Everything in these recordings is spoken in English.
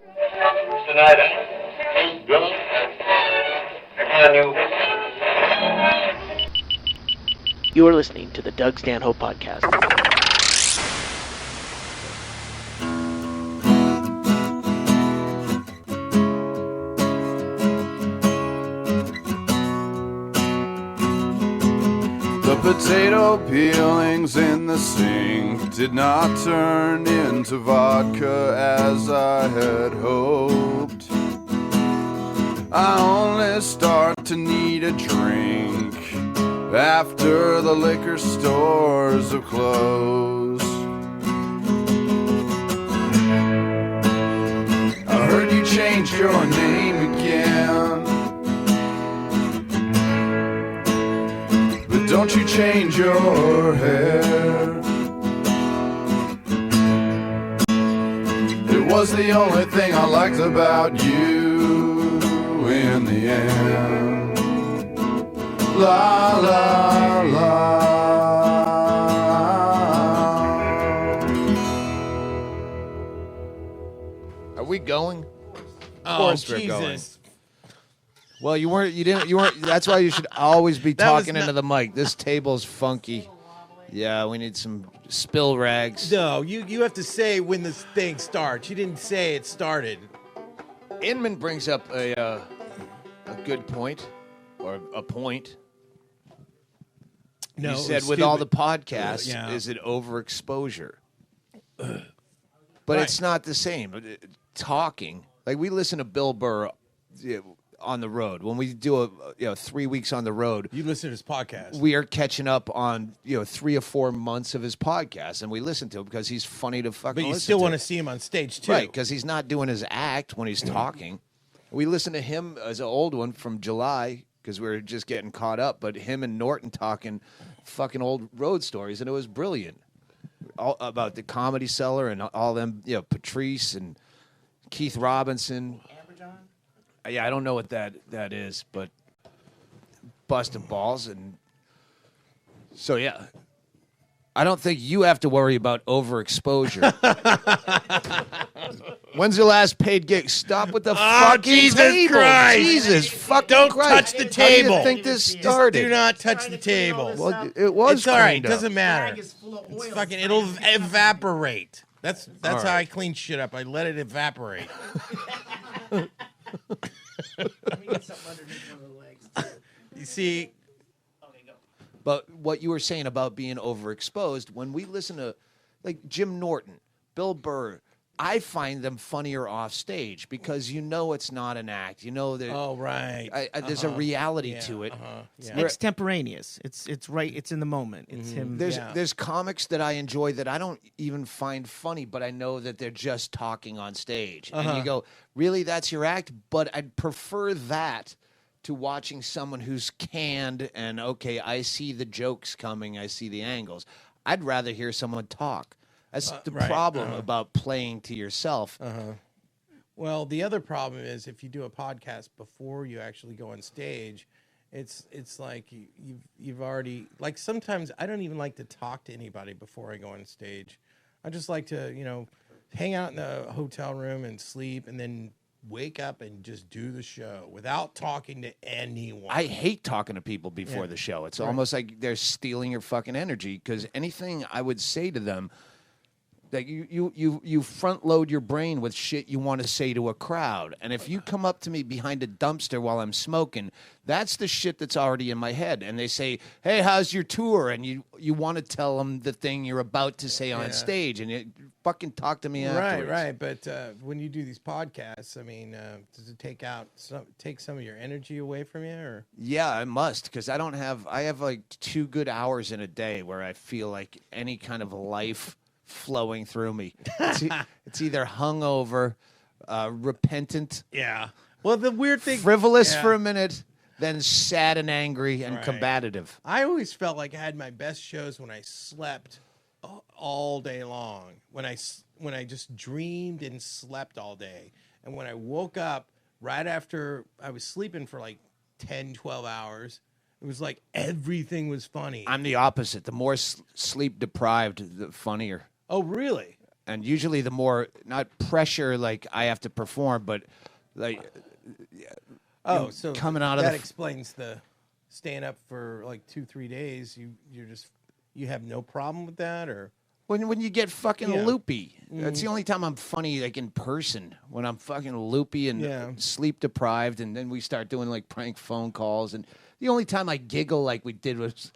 Tonight, hey, brother, can you? You are listening to the Doug Stanhope Podcast. The potato peelings in the sink did not turn into vodka as I had hoped. I only start to need a drink after the liquor stores have closed. I heard you changed your name again, but don't you change your hair. It was the only thing I liked about you in the end. La la la. Are we going? Of course we're Jesus. Well, you weren't. That's why you should always be That was talking into the mic. This table's funky. Yeah, we need some spill rags. No, you have to say when this thing starts. You didn't say it started. Inman brings up a good point, or a point. No, He said with all the podcasts, is it overexposure? But it's not the same. Talking, like we listen to Bill Burr on the road. When we do 3 weeks on the road, You listen to his podcast. we are catching up on 3 or 4 months of his podcast, and we listen to him because he's funny to fucking But you listen still to. want to see him on stage, too. Right, because he's not doing his act when he's talking. We listened to him as an old one from July because we were just getting caught up, but him and Norton talking fucking old road stories, and it was brilliant. All about the Comedy Cellar and all them, Patrice and Keith Robinson. Yeah, I don't know what that is, but busting balls. And so, yeah, I don't think you have to worry about overexposure. When's your last paid gig? Stop with the fucking Jesus table. Christ. Jesus fucking Don't Christ. touch the How do table. you think this Just started? do not touch the table. Well, it was It's all right. It cleaned up. doesn't matter. It's fucking. It'll evaporate. That's All how right. I clean shit up. I let it evaporate. You see, But what you were saying about being overexposed, when we listen to, like, Jim Norton, Bill Burr, I find them funnier off stage because it's not an act. That oh right, there's a reality to it. Yeah. Where- Extemporaneous. It's right. It's in the moment. It's him. There's comics that I enjoy that I don't even find funny, but I know that they're just talking on stage. And you go, really, that's your act? But I'd prefer that to watching someone who's canned and, okay, I see the jokes coming, I see the angles. I'd rather hear someone talk. That's the right. problem about playing to yourself. Well, the other problem is if you do a podcast before you actually go on stage, it's like you've already, like, sometimes I don't even like to talk to anybody before I go on stage. I just like to hang out in the hotel room and sleep, and then wake up and just do the show without talking to anyone. I hate talking to people before the show. It's almost like they're stealing your fucking energy, because anything I would say to them, that you front load your brain with shit you want to say to a crowd. And if you come up to me behind a dumpster while I'm smoking, that's the shit that's already in my head. And they say, hey, how's your tour? And you want to tell them the thing you're about to say on stage, and you fucking talk to me afterwards. Right. But when you do these podcasts, I mean, does it take some of your energy away from you, or? Yeah, I must, because I have like 2 good hours in a day where I feel like any kind of life flowing through me. It's either hungover, repentant, Well, the weird thing, frivolous for a minute, then sad and angry and combative. I always felt like I had my best shows when I slept all day long. When I just dreamed and slept all day, and when I woke up right after I was sleeping for like 10, 12 hours. It was like everything was funny. I'm the opposite. The more sleep deprived, the funnier. Oh, really? And usually the more, not pressure like I have to perform, but like So coming out of that the explains the staying up for like 2-3 days. You have no problem with that, or when you get fucking Yeah. loopy. That's the only time I'm funny, like in person, when I'm fucking loopy and Yeah. sleep deprived, and then we start doing like prank phone calls. And the only time I giggle like we did was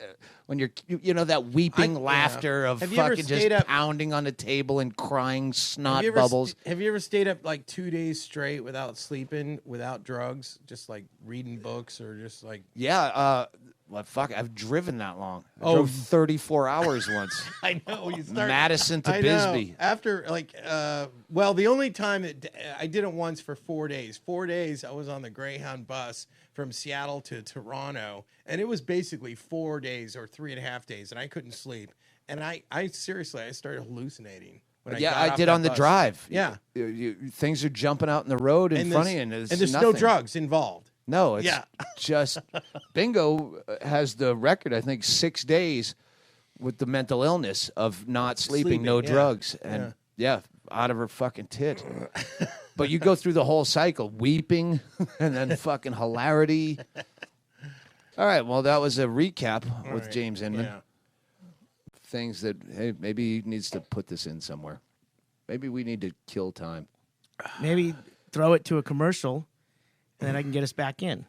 when you know, that weeping laughter of Have you ever fucking just stayed up- pounding on the table and crying snot have you ever bubbles. have you ever stayed up like 2 days straight without sleeping, without drugs, just like reading books or just like? Yeah, well, fuck, I've driven that long. I Oh. drove 34 hours once. I know you start Madison to I know. Bisbee. After like, well, the only time that I did it once for 4 days. 4 days I was on the Greyhound bus from Seattle to Toronto, and it was basically 4 days or 3.5 days, and I couldn't sleep. And I seriously, I started hallucinating. When Yeah, got I off did that on the bus. drive. Yeah, Things are jumping out in the road in front of you, and there's nothing. no drugs involved. No, it's Yeah. just Bingo has the record, I think, 6 days with the mental illness of not sleeping, no yeah. drugs. And yeah, out of her fucking tit. But you go through the whole cycle, weeping and then fucking hilarity. All right, well, that was a recap with right, James Inman. Yeah. Things that, hey, maybe he needs to put this in somewhere. Maybe we need to kill time. Maybe throw it to a commercial, and then I can get us back in.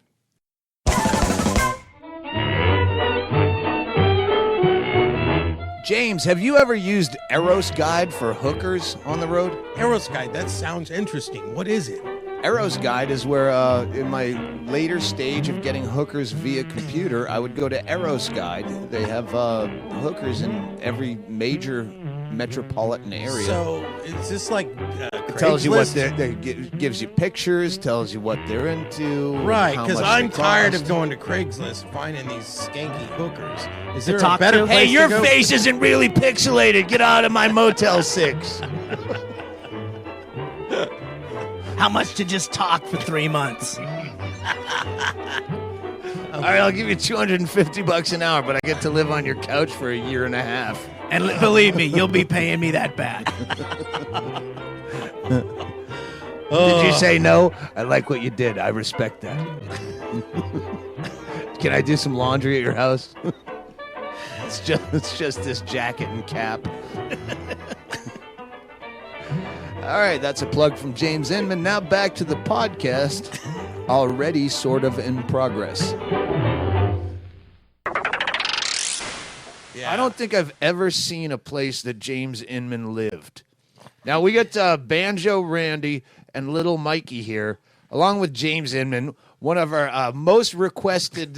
James, have you ever used Eros Guide for hookers on the road? Eros Guide, that sounds interesting. What is it? Eros Guide is where, in my later stage of getting hookers via computer, I would go to Eros Guide. They have hookers in every major metropolitan area. So is this like It tells you what Craigslist? gives you pictures, tells you what they're into. Right, how because much I'm they tired cost. of going to Craigslist and finding these skanky hookers. Is there a talk better to? place Hey, your to go? face isn't really pixelated. Get out of my Motel 6. How much to just talk for 3 months? All right, I'll give you $250 an hour, but I get to live on your couch for a year and a half. And believe me, you'll be paying me that back. Did you say no? I like what you did. I respect that. Can I do some laundry at your house? It's just this jacket and cap. All right, that's a plug from James Inman. Now back to the podcast, already sort of in progress. Yeah. I don't think I've ever seen a place that James Inman lived. Now, we got Banjo Randy and LittleMikee here, along with James Inman, one of our most requested,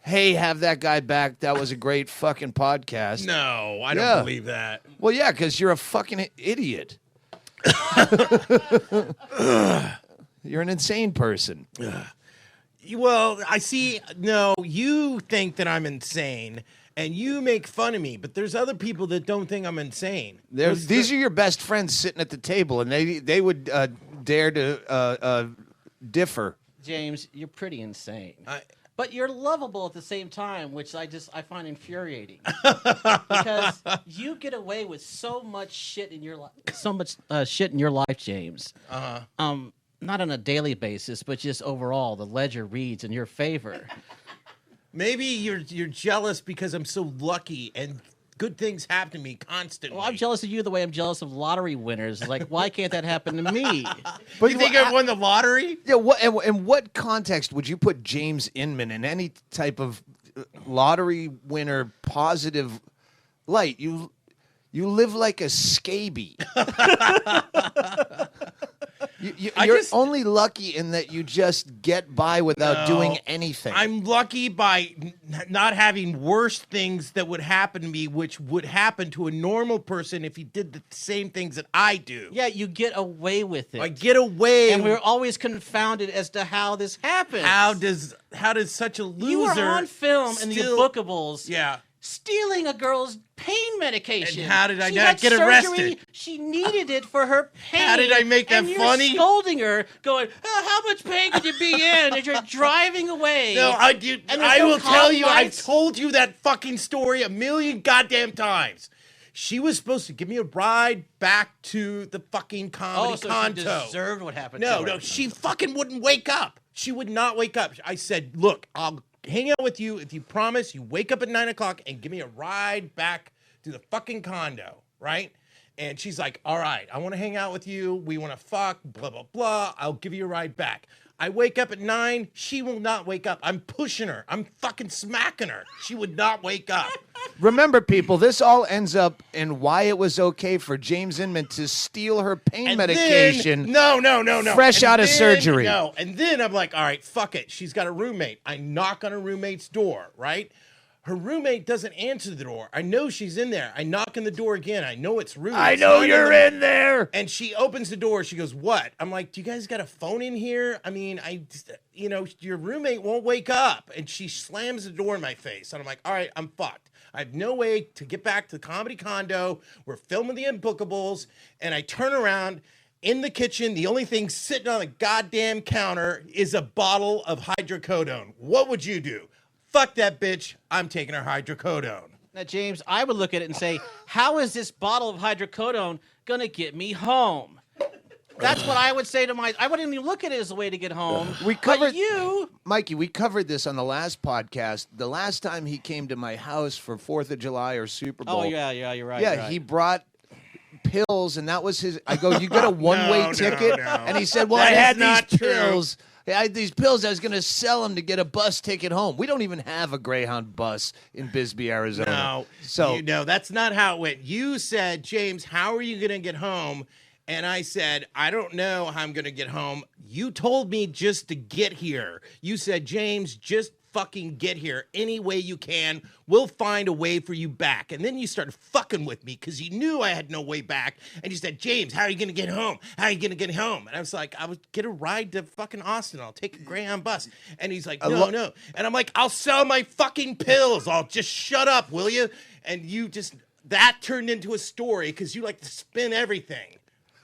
hey, have that guy back. That was a great fucking podcast. No, I Yeah. don't believe that. Well, yeah, because you're a fucking idiot. You're an insane person. Well, I see. No, you think that I'm insane, and you make fun of me. But there's other people that don't think I'm insane. These are your best friends sitting at the table, and they would dare to differ. James, you're pretty insane. I- But you're lovable at the same time, which I find infuriating. Because you get away with so much shit in your life, shit in your life, James. Not on a daily basis, but just overall, the ledger reads in your favor. Maybe you're jealous because I'm so lucky and good things happen to me constantly. Well, I'm jealous of you the way I'm jealous of lottery winners. Like, why can't that happen to me? But you think I won the lottery? Yeah, in what context would you put James Inman in any type of lottery winner positive light? You live like a scaby. You're only lucky in that you just get by without doing anything. I'm lucky by not having worse things that would happen to me, which would happen to a normal person if he did the same things that I do. Yeah, you get away with it. I get away. And we're always confounded as to how this happens. How does such a loser? You were on film in the still- Bookables. Yeah. Stealing a girl's pain medication. And how did I She not had get surgery. arrested? She needed it for her pain. How did I make that and you're funny? Scolding her, going, how much pain could you be in? And you're driving away. No, I do. And there's I no will tell you. I've lights. told you that fucking story a million goddamn times. She was supposed to give me a ride back to the fucking comedy so condo. she deserved what happened No, to her. no, she fucking wouldn't wake up. She would not wake up. I said, look, I'll hang out with you if you promise you wake up at 9 o'clock and give me a ride back to the fucking condo, right? And she's like, all right, I want to hang out with you. We want to fuck, blah, blah, blah. I'll give you a ride back. I wake up at 9. She will not wake up. I'm pushing her. I'm fucking smacking her. She would not wake up. Remember, people, this all ends up in why it was okay for James Inman to steal her pain And medication. Then, no. Fresh And out of then- surgery. No, and then I'm like, all right, fuck it. She's got a roommate. I knock on her roommate's door, right? Her roommate doesn't answer the door. I know she's in there. I knock on the door again. I know it's Ruth. I It's know not you're in there. And she opens the door. She goes, what? I'm like, do you guys got a phone in here? I mean, your roommate won't wake up. And she slams the door in my face. And I'm like, all right, I'm fucked. I have no way to get back to the comedy condo. We're filming the Unbookables. And I turn around in the kitchen. The only thing sitting on the goddamn counter is a bottle of hydrocodone. What would you do? Fuck that bitch. I'm taking her hydrocodone. Now, James, I would look at it and say, how is this bottle of hydrocodone going to get me home? That's what I would say to I wouldn't even look at it as a way to get home. We covered Mikey, we covered this on the last podcast. The last time he came to my house for 4th of July or Super Bowl. Oh, yeah, you're right. Yeah, you're right. he brought pills, and that was his. I go, you get a one-way ticket? no. And he said, well, That I had is not these true. pills. I had these pills. I was going to sell them to get a bus ticket home. We don't even have a Greyhound bus in Bisbee, Arizona. No, So that's not how it went. You said, James, how are you going to get home? And I said, I don't know how I'm going to get home. You told me just to get here. You said, James, just fucking get here any way you can. We'll find a way for you back. And then you started fucking with me because you knew I had no way back. And you said, James, how are you going to get home? How are you going to get home? And I was like, I would get a ride to fucking Austin. I'll take a Greyhound bus. And he's like, no. And I'm like, I'll sell my fucking pills. I'll just shut up, will you? And that turned into a story because you like to spin everything.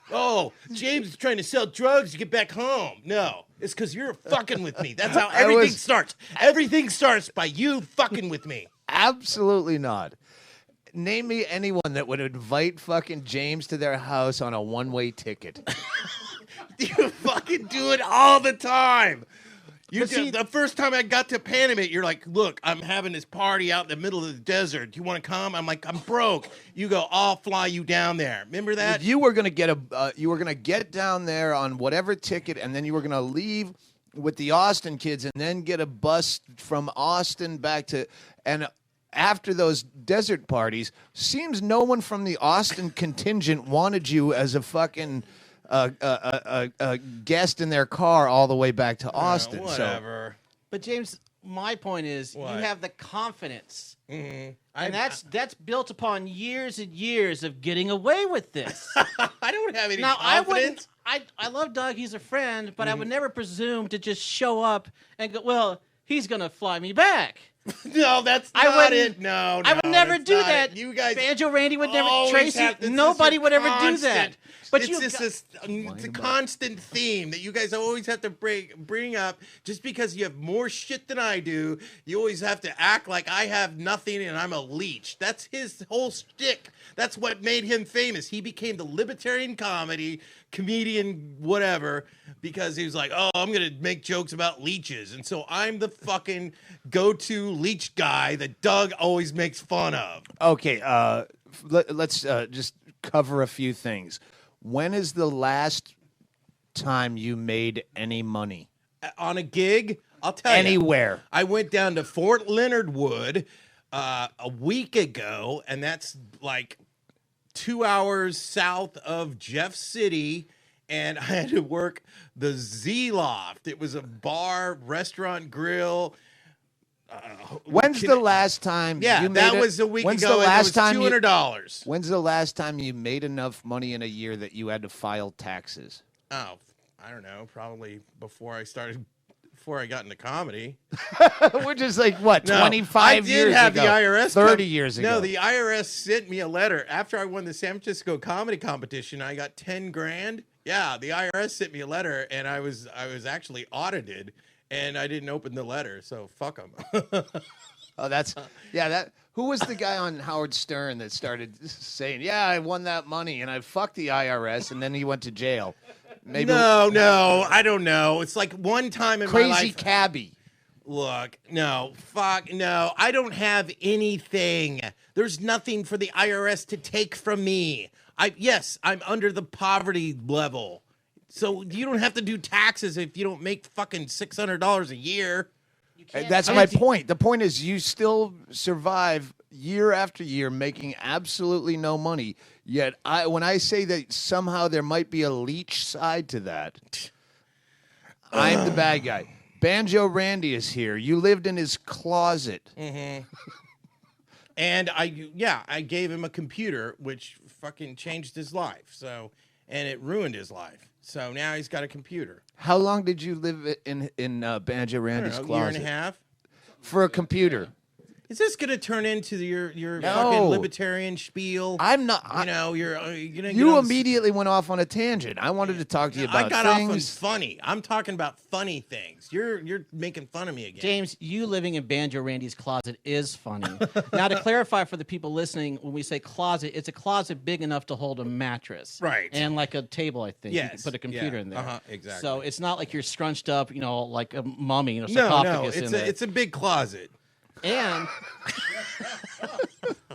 Oh, James is trying to sell drugs to get back home. No, it's because you're fucking with me. That's how everything starts. Everything starts by you fucking with me. absolutely not. Name me anyone that would invite fucking James to their house on a one-way ticket. You fucking do it all the time. see- The first time I got to Panamint, you're like, look, I'm having this party out in the middle of the desert. Do you want to come? I'm like, I'm broke. You go, I'll fly you down there. Remember that? You were gonna get down there on whatever ticket, and then you were gonna leave with the Austin kids, and then get a bus from Austin back to. And after those desert parties, seems no one from the Austin contingent wanted you as a fucking a guest in their car all the way back to Austin. Whatever. But James, my point is, What? you have the confidence, Mm-hmm. and that's built upon years and years of getting away with this. I don't have any Now, I confidence. wouldn't. I love Doug. He's a friend, but I would never presume to just show up and go, well, he's gonna fly me back. No, that's I not wouldn't- it. No, I would never that's do not that. it. You guys, Banjo Randy would never. always Tracy, have- this is nobody your would ever do constant- that. But it's you, just it's a constant theme that you guys always have to bring up. Just because you have more shit than I do, you always have to act like I have nothing and I'm a leech. That's his whole shtick. That's what made him famous. He became the libertarian comedian, whatever, because he was like, oh, I'm going to make jokes about leeches. And so I'm the fucking go-to leech guy that Doug always makes fun of. Okay, let's just cover a few things. When is the last time you made any money? On a gig, I'll tell you. Anywhere. I went down to Fort Leonard Wood a week ago, and that's like 2 hours south of Jeff City, and I had to work the Z Loft. It was a bar, restaurant, grill. When's the last time Yeah, you made that it? was a week When's ago, the and last it time was you- $200. When's the last time you made enough money in a year that you had to file taxes? Oh, I don't know, probably before I got into comedy. We're just like, what, No, 25 years ago? I did have the IRS 30 years ago. No, the IRS sent me a letter after I won the San Francisco comedy competition. I got 10 grand. Yeah, the IRS sent me a letter, and I was actually audited, and I didn't open the letter. So fuck them. Oh, that's that. Who was the guy on Howard Stern that started saying, "Yeah, I won that money and I fucked the IRS," and then he went to jail? Maybe No, I don't know. It's like one time in my Crazy life. cabbie. Look, no, fuck, no. I don't have anything. There's nothing for the IRS to take from me. Yes, I'm under the poverty level. So you don't have to do taxes if you don't make fucking $600 a year. That's my point. The point is you still survive year after year making absolutely no money. Yet when I say that somehow there might be a leech side to that, I'm the bad guy. Banjo Randy is here. You lived in his closet. Mm-hmm. And I gave him a computer, which fucking changed his life. So, and it ruined his life. So now he's got a computer. How long did you live in Banjo Randy's closet? A year and a half. For a computer. Is this going to turn into your No. fucking libertarian spiel? I'm not. You're gonna. You immediately went off on a tangent. I wanted to talk to you about I got things. off on funny. I'm talking about funny things. You're making fun of me again. James, you living in Banjo Randy's closet is funny. Now, to clarify for the people listening, when we say closet, it's a closet big enough to hold a mattress. Right. And like a table, I think. You Yes. can put a computer Yeah. in there. Uh-huh, exactly. So it's not like you're scrunched up, like a mummy, sarcophagus in there. It's a big closet. And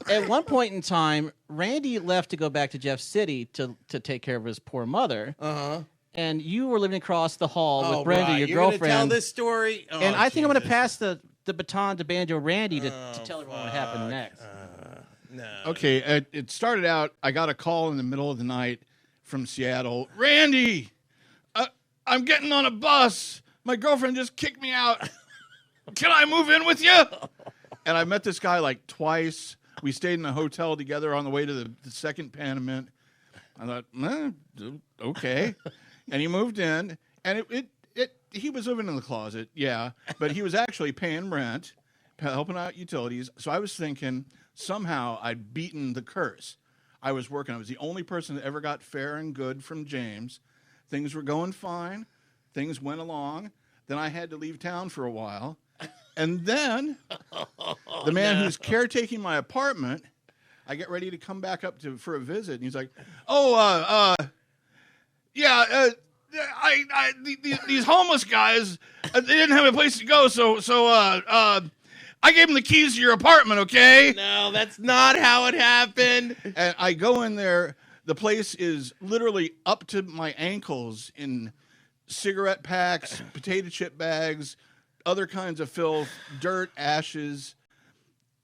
at one point in time, Randy left to go back to Jeff City to take care of his poor mother. Uh-huh. And you were living across the hall with Brenda, right. your You're gonna girlfriend. tell this story? Oh, And I think I'm going to Jesus. pass the baton to Banjo Randy to tell everyone what happened next. No. Okay, it started out, I got a call in the middle of the night from Seattle. Randy, I'm getting on a bus. My girlfriend just kicked me out. Can I move in with you? And I met this guy like twice. We stayed in a hotel together on the way to the second Panamint. I thought, okay. And he moved in, and he was living in the closet, yeah, but he was actually paying rent, helping out utilities. So I was thinking somehow I'd beaten the curse. I was working. I was the only person that ever got fair and good from James. Things were going fine. Things went along. Then I had to leave town for a while. And then the man who's caretaking my apartment, I get ready to come back up for a visit, and he's like, these homeless guys, they didn't have a place to go, so I gave them the keys to your apartment, okay? No, that's not how it happened. And I go in there. The place is literally up to my ankles in cigarette packs, potato chip bags, other kinds of filth, dirt, ashes.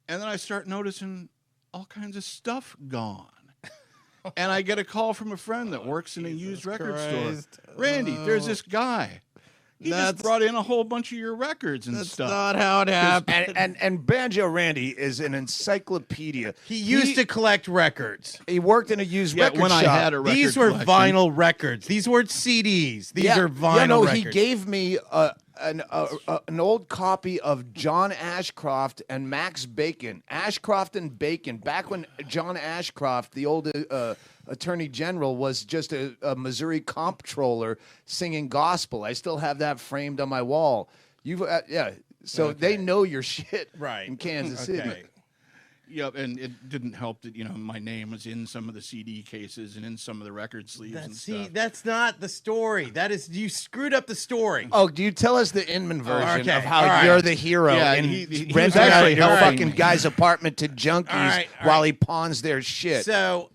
And then I start noticing all kinds of stuff gone. And I get a call from a friend that works in a used record store. Randy, there's this guy. He just brought in a whole bunch of your records and stuff. That's not how it happened. And Banjo Randy is an encyclopedia. He used to collect records. He worked in a used record when shop. I had a record These were collection. vinyl records. These weren't CDs. These are vinyl records. He gave me an old copy of John Ashcroft and Max Bacon. Ashcroft and Bacon. Back when John Ashcroft, the old Attorney General, was just a Missouri comptroller singing gospel. I still have that framed on my wall. So they know your shit in Kansas City. Yep, and it didn't help that, my name was in some of the CD cases and in some of the record sleeves and stuff. That's not the story. You screwed up the story. Oh, do you tell us the Inman version of how All you're right. the hero Yeah, and he was renting out actually your helping fucking me. guy's apartment to junkies while he pawns their shit? So,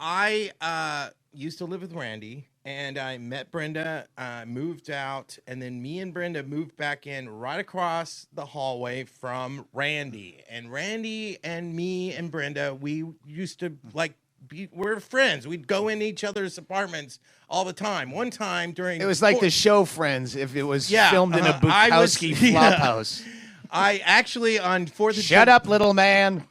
I used to live with Randy, and I met Brenda, moved out, and then me and Brenda moved back in right across the hallway from Randy. And Randy and me and Brenda, we used to we're friends. We'd go in each other's apartments all the time. One time during It was like the show Friends if it was filmed in a Bukowski flophouse. I actually on 4th of Shut up, little man.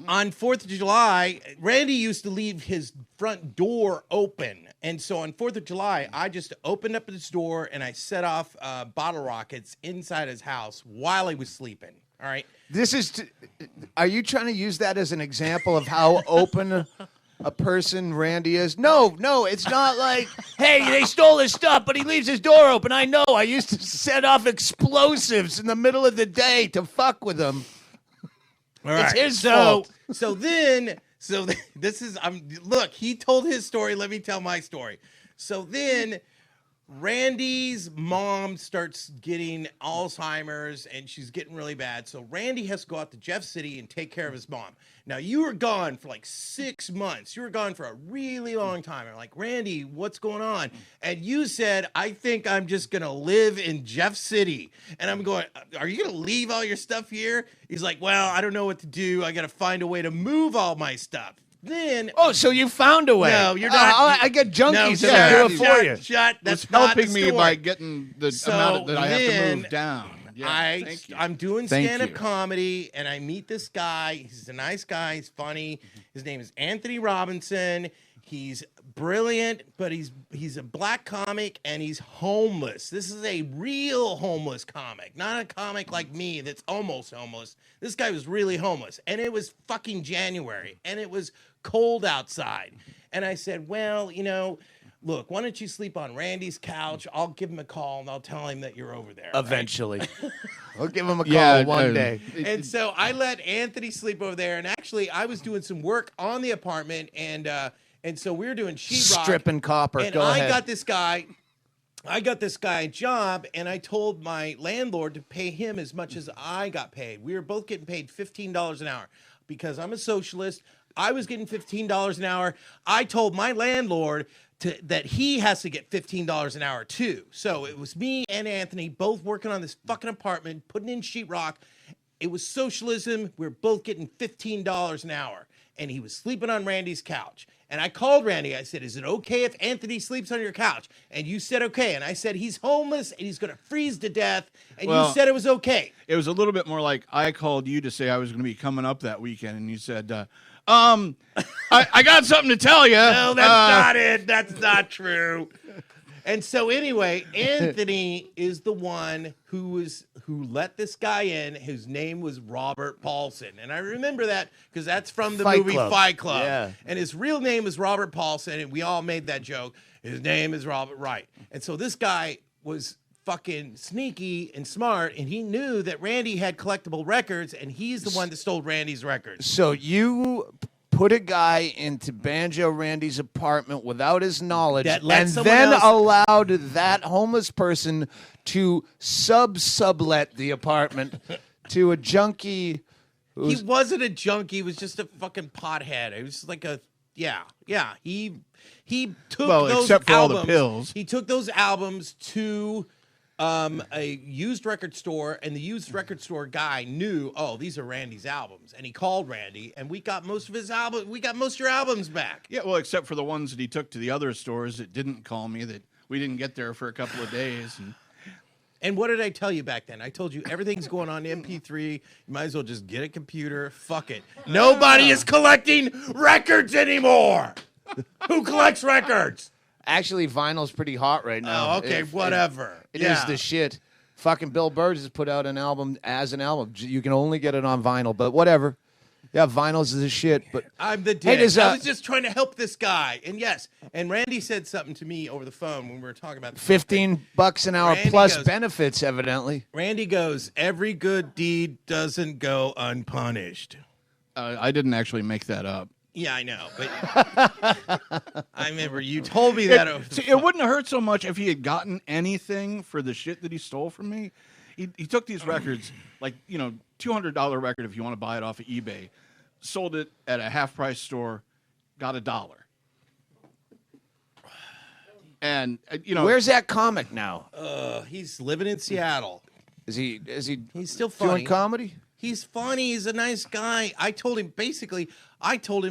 On 4th of July, Randy used to leave his front door open. And so on 4th of July, I just opened up his door and I set off bottle rockets inside his house while he was sleeping. All right. Are you trying to use that as an example of how open a person Randy is? No, it's not like, hey, they stole his stuff, but he leaves his door open. I know. I used to set off explosives in the middle of the day to fuck with him. All right. It's his fault. So this is look, he told his story, let me tell my story. So then Randy's mom starts getting Alzheimer's and she's getting really bad. So Randy has to go out to Jeff City and take care of his mom. Now, you were gone for like 6 months. You were gone for a really long time. I'm like, Randy, what's going on? And you said, I think I'm just going to live in Jeff City. And I'm going, are you going to leave all your stuff here? He's like, well, I don't know what to do. I got to find a way to move all my stuff. Then, so you found a way. No, you're not. I get junkies No, that do it for you. Shut. That's It's not helping the me story. by getting the amount that I have to then move down. Yeah, thank you. I'm doing Thank stand-up you. comedy, and I meet this guy. He's a nice guy. He's funny. His name is Anthony Robinson. He's brilliant, but he's a black comic, and he's homeless. This is a real homeless comic, not a comic like me that's almost homeless. This guy was really homeless, and it was fucking January, and it was cold outside. And I said, well, look, why don't you sleep on Randy's couch? I'll give him a call, and I'll tell him that you're over there. Eventually. I'll give him a call one day. And so I let Anthony sleep over there. And actually, I was doing some work on the apartment, and so we were doing sheetrock. Stripping copper. And Go ahead. I got this guy a job, and I told my landlord to pay him as much as I got paid. We were both getting paid $15 an hour because I'm a socialist. I was getting $15 an hour. I told my landlord that he has to get $15 an hour too. So it was me and Anthony both working on this fucking apartment, putting in sheetrock. It was socialism. We were both getting $15 an hour. And he was sleeping on Randy's couch. And I called Randy. I said, is it okay if Anthony sleeps on your couch? And you said okay. And I said, he's homeless and he's going to freeze to death. And you said it was okay. It was a little bit more like I called you to say I was going to be coming up that weekend, and you said, I got something to tell you. No, that's not it. That's not true. And so anyway, Anthony is the one who let this guy in, whose name was Robert Paulson. And I remember that because that's from the movie Fight Club. Yeah. And his real name is Robert Paulson, and we all made that joke. His name is Robert Wright. And so this guy was fucking sneaky and smart, and he knew that Randy had collectible records, and he's the one that stole Randy's records. So you put a guy into Banjo Randy's apartment without his knowledge, That let and someone then else- allowed that homeless person to sublet the apartment to a junkie. He wasn't a junkie. He was just a fucking pothead. It was like yeah. He took those except for all the albums. pills. He took those albums to a used record store, and the used record store guy knew, oh, these are Randy's albums, and he called Randy, and we got most of his albums. We got most of your albums back. Yeah, well, except for the ones that he took to the other stores that didn't call me, that we didn't get there for a couple of days. And what did I tell you back then? I told you everything's going on MP3. You might as well just get a computer. Fuck it. Nobody is collecting records anymore. Who collects records? Actually, vinyl's pretty hot right now. Oh, okay, whatever. It is the shit. Fucking Bill Burrs has put out an album as an album. You can only get it on vinyl, but whatever. Yeah, vinyl's is the shit. But I'm the dick. Hey, does, I was just trying to help this guy. And yes, and Randy said something to me over the phone when we were talking about this. $15 an hour Randy plus goes- benefits, evidently. Randy goes, every good deed doesn't go unpunished. I didn't actually make that up. Yeah, I know. But I remember you told me that. over the See, it phone. wouldn't hurt so much if he had gotten anything for the shit that he stole from me. He took these records, like, $200 record if you want to buy it off of eBay, sold it at a half-price store, got $1. And, Where's that comic now? He's living in Seattle. Is he He's still doing funny. comedy? He's funny. He's a nice guy. I told him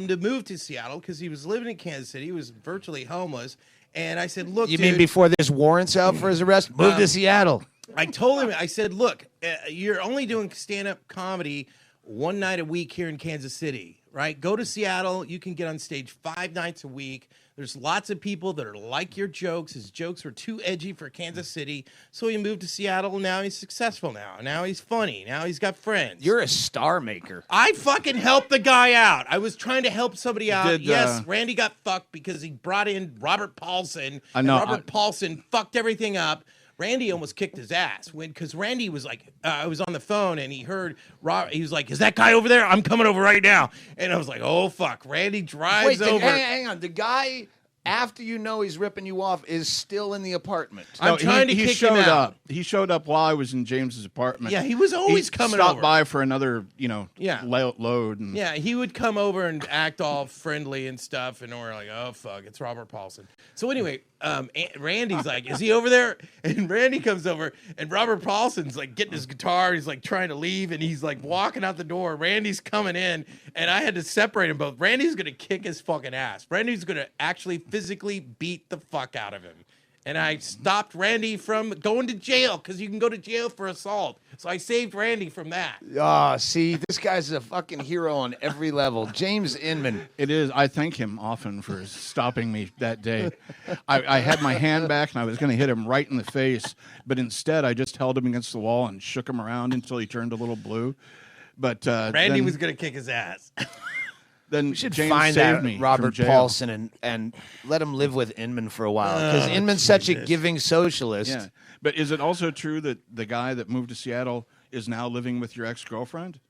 to move to Seattle because he was living in Kansas City. He was virtually homeless. And I said, look, You dude, mean before there's warrants out for his arrest? Move to Seattle. I told him, I said, look, you're only doing stand-up comedy one night a week here in Kansas City, right? Go to Seattle. You can get on stage 5 nights a week. There's lots of people that are like your jokes. His jokes were too edgy for Kansas City, so he moved to Seattle, and now he's successful now. Now he's funny. Now he's got friends. You're a star maker. I fucking helped the guy out. I was trying to help somebody out. Did, Randy got fucked because he brought in Robert Paulson. I know. And Robert Paulson fucked everything up. Randy almost kicked his ass because Randy was like, I was on the phone and he heard he was like, "Is that guy over there? I'm coming over right now." And I was like, "Oh fuck!" Randy drives over. Hang on. The guy, after you know he's ripping you off, is still in the apartment. I'm trying to he kick showed him out. up. He showed up while I was in James's apartment. Yeah, he was always he coming stopped over. by for another, Yeah. load. And Yeah, he would come over and act all friendly and stuff, and we're like, "Oh fuck, it's Robert Paulson." So anyway, Randy's like, "Is he over there?" And Randy comes over, and Robert Paulson's like getting his guitar. He's like trying to leave, and he's like walking out the door. Randy's coming in, and I had to separate them both. Randy's gonna kick his fucking ass. Randy's gonna actually physically beat the fuck out of him. And I stopped Randy from going to jail because you can go to jail for assault. So I saved Randy from that. Ah, see, this guy's a fucking hero on every level. James Inman. it is. I thank him often for stopping me that day. I had my hand back and I was going to hit him right in the face, but instead I just held him against the wall and shook him around until he turned a little blue. But Randy then, was going to kick his ass. then We should James find saved that me from Robert jail. Paulson and let him live with Inman for a while. Because Inman's such a giving socialist. Yeah, but is it also true that the guy that moved to Seattle is now living with your ex-girlfriend?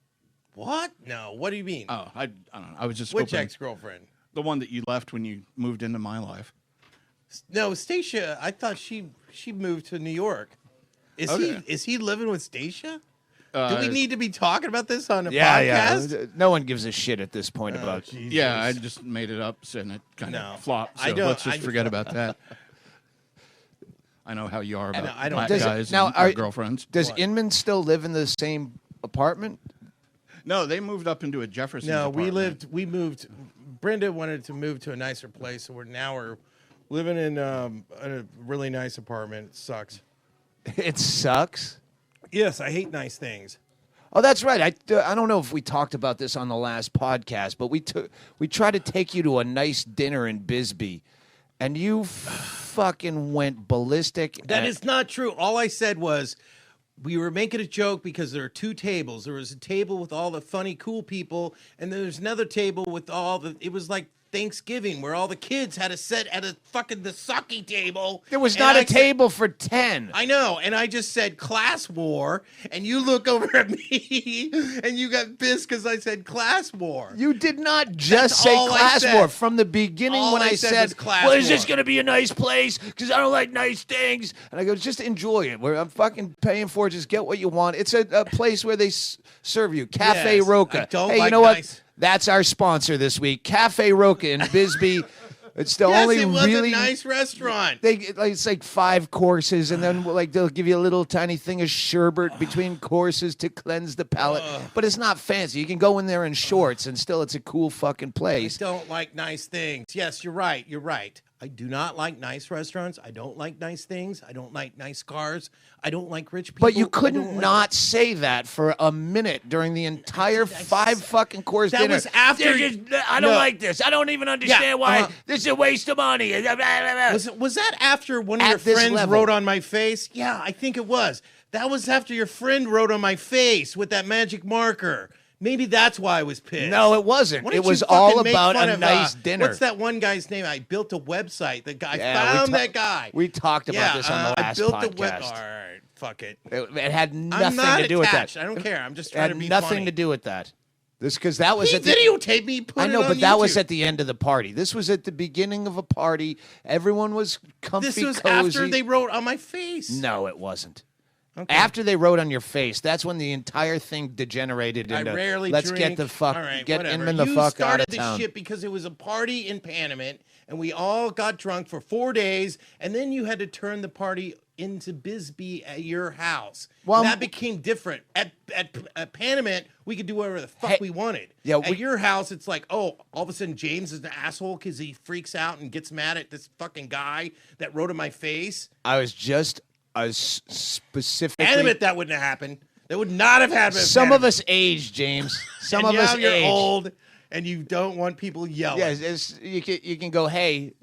What? No. What do you mean? Oh, I don't know. I was just Which hoping- ex-girlfriend? The one that you left when you moved into my life. No, Stacia. I thought she moved to New York. Okay. Is he living with Stacia? Do we need to be talking about this on a Yeah, podcast? yeah. No one gives a shit at this point about. Jesus. Yeah, I just made it up and it kind of No. flopped. So I don't- let's just I- forget about that. I know how you are about I don't- black Does it- guys now, and are- girlfriends. Does Inman still live in the same apartment? No, they moved up into a Jefferson. No, apartment. we moved. Brenda wanted to move to a nicer place, so we're living in a really nice apartment. It sucks. It sucks. Yes, I hate nice things. Oh, that's right. I don't know if we talked about this on the last podcast, but we tried to take you to a nice dinner in Bisbee, and you fucking went ballistic. That is not true. All I said was we were making a joke because there are two tables. There was a table with all the funny, cool people, and then there's another table with all the. It was like Thanksgiving where all the kids had to sit at a fucking the sucky table. There was And not I a table for 10. I know, and I just said class war, and you look over at me, and you got pissed because I said class war. You did not just That's say all I class said. war from the beginning All when I I said was class well, is this war. going to be a nice place? Because I don't like nice things. And I go, just enjoy it. I'm fucking paying for it. Just get what you want. It's a place where they serve you. Cafe Yes, Roka. I don't hey, you like know nice- what? That's our sponsor this week. Cafe Roka in Bisbee. It's the Yes, only it was really a nice restaurant. it's like 5 courses, and then like they'll give you a little tiny thing of sherbet between courses to cleanse the palate. But it's not fancy. You can go in there in shorts, and still it's a cool fucking I place. don't like nice things. Yes, you're right. You're right. I do not like nice restaurants. I don't like nice things. I don't like nice cars. I don't like rich people. But you I couldn't don't like- not say that for a minute during the entire 5 fucking course That dinner. was after- I don't No. like this. I don't even understand Yeah, why uh-huh. this is a waste of money. Was that after one of At your this friends level. wrote on my face? Yeah, I think it was. That was after your friend wrote on my face with that magic marker. Maybe that's why I was pissed. No, it wasn't. Why It don't you was fucking all make about fun a of, nice dinner. What's that one guy's name? I built a website. The guy Yeah, we found ta- that guy. we talked about Yeah, this on the I last built podcast. a web. All right, fuck it. It had I'm nothing not to do with that. attached. I don't care. I'm just It trying had to be nothing funny. to do with that. This because that was He at the videotaped me. Put I know, it on but that was YouTube. at the end of the party. This was at the beginning of a party. Everyone was comfy, This was cozy. after they wrote on my face. No, it wasn't. Okay. After they wrote on your face, that's when the entire thing degenerated I into. rarely Let's drink. get the fuck, All right, get whatever. Inman the you fuck out started of this town. shit because it was a party in Panamint, and we all got drunk for 4 days, and then you had to turn the party into Bisbee at your house. Well, that became different. At Panamint, we could do whatever the fuck Hey, we wanted. yeah, At your house, it's like, oh, all of a sudden James is an asshole because he freaks out and gets mad at this fucking guy that wrote in my face. I was specifically. Panamint, that wouldn't have happened. That would not have happened. at Some of Panamint. us age, James. Some And of us now you're age. old, and you don't want people yelling. Yeah, you can go, hey,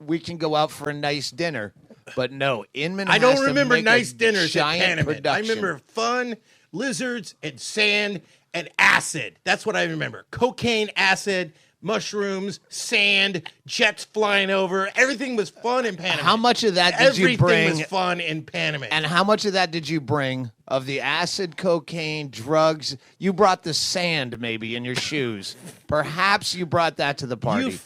we can go out for a nice dinner. But no, Inman. I has don't to remember make nice a dinners at giant Panamint. I production. remember fun, lizards, and sand, and acid. That's what I remember. Cocaine, acid, mushrooms, sand, jets flying over. Everything was fun in Panamint. How much of that did you bring? Everything was fun in Panamint. And how much of that did you bring of the acid, cocaine, drugs? You brought the sand maybe in your shoes. Perhaps you brought that to the party.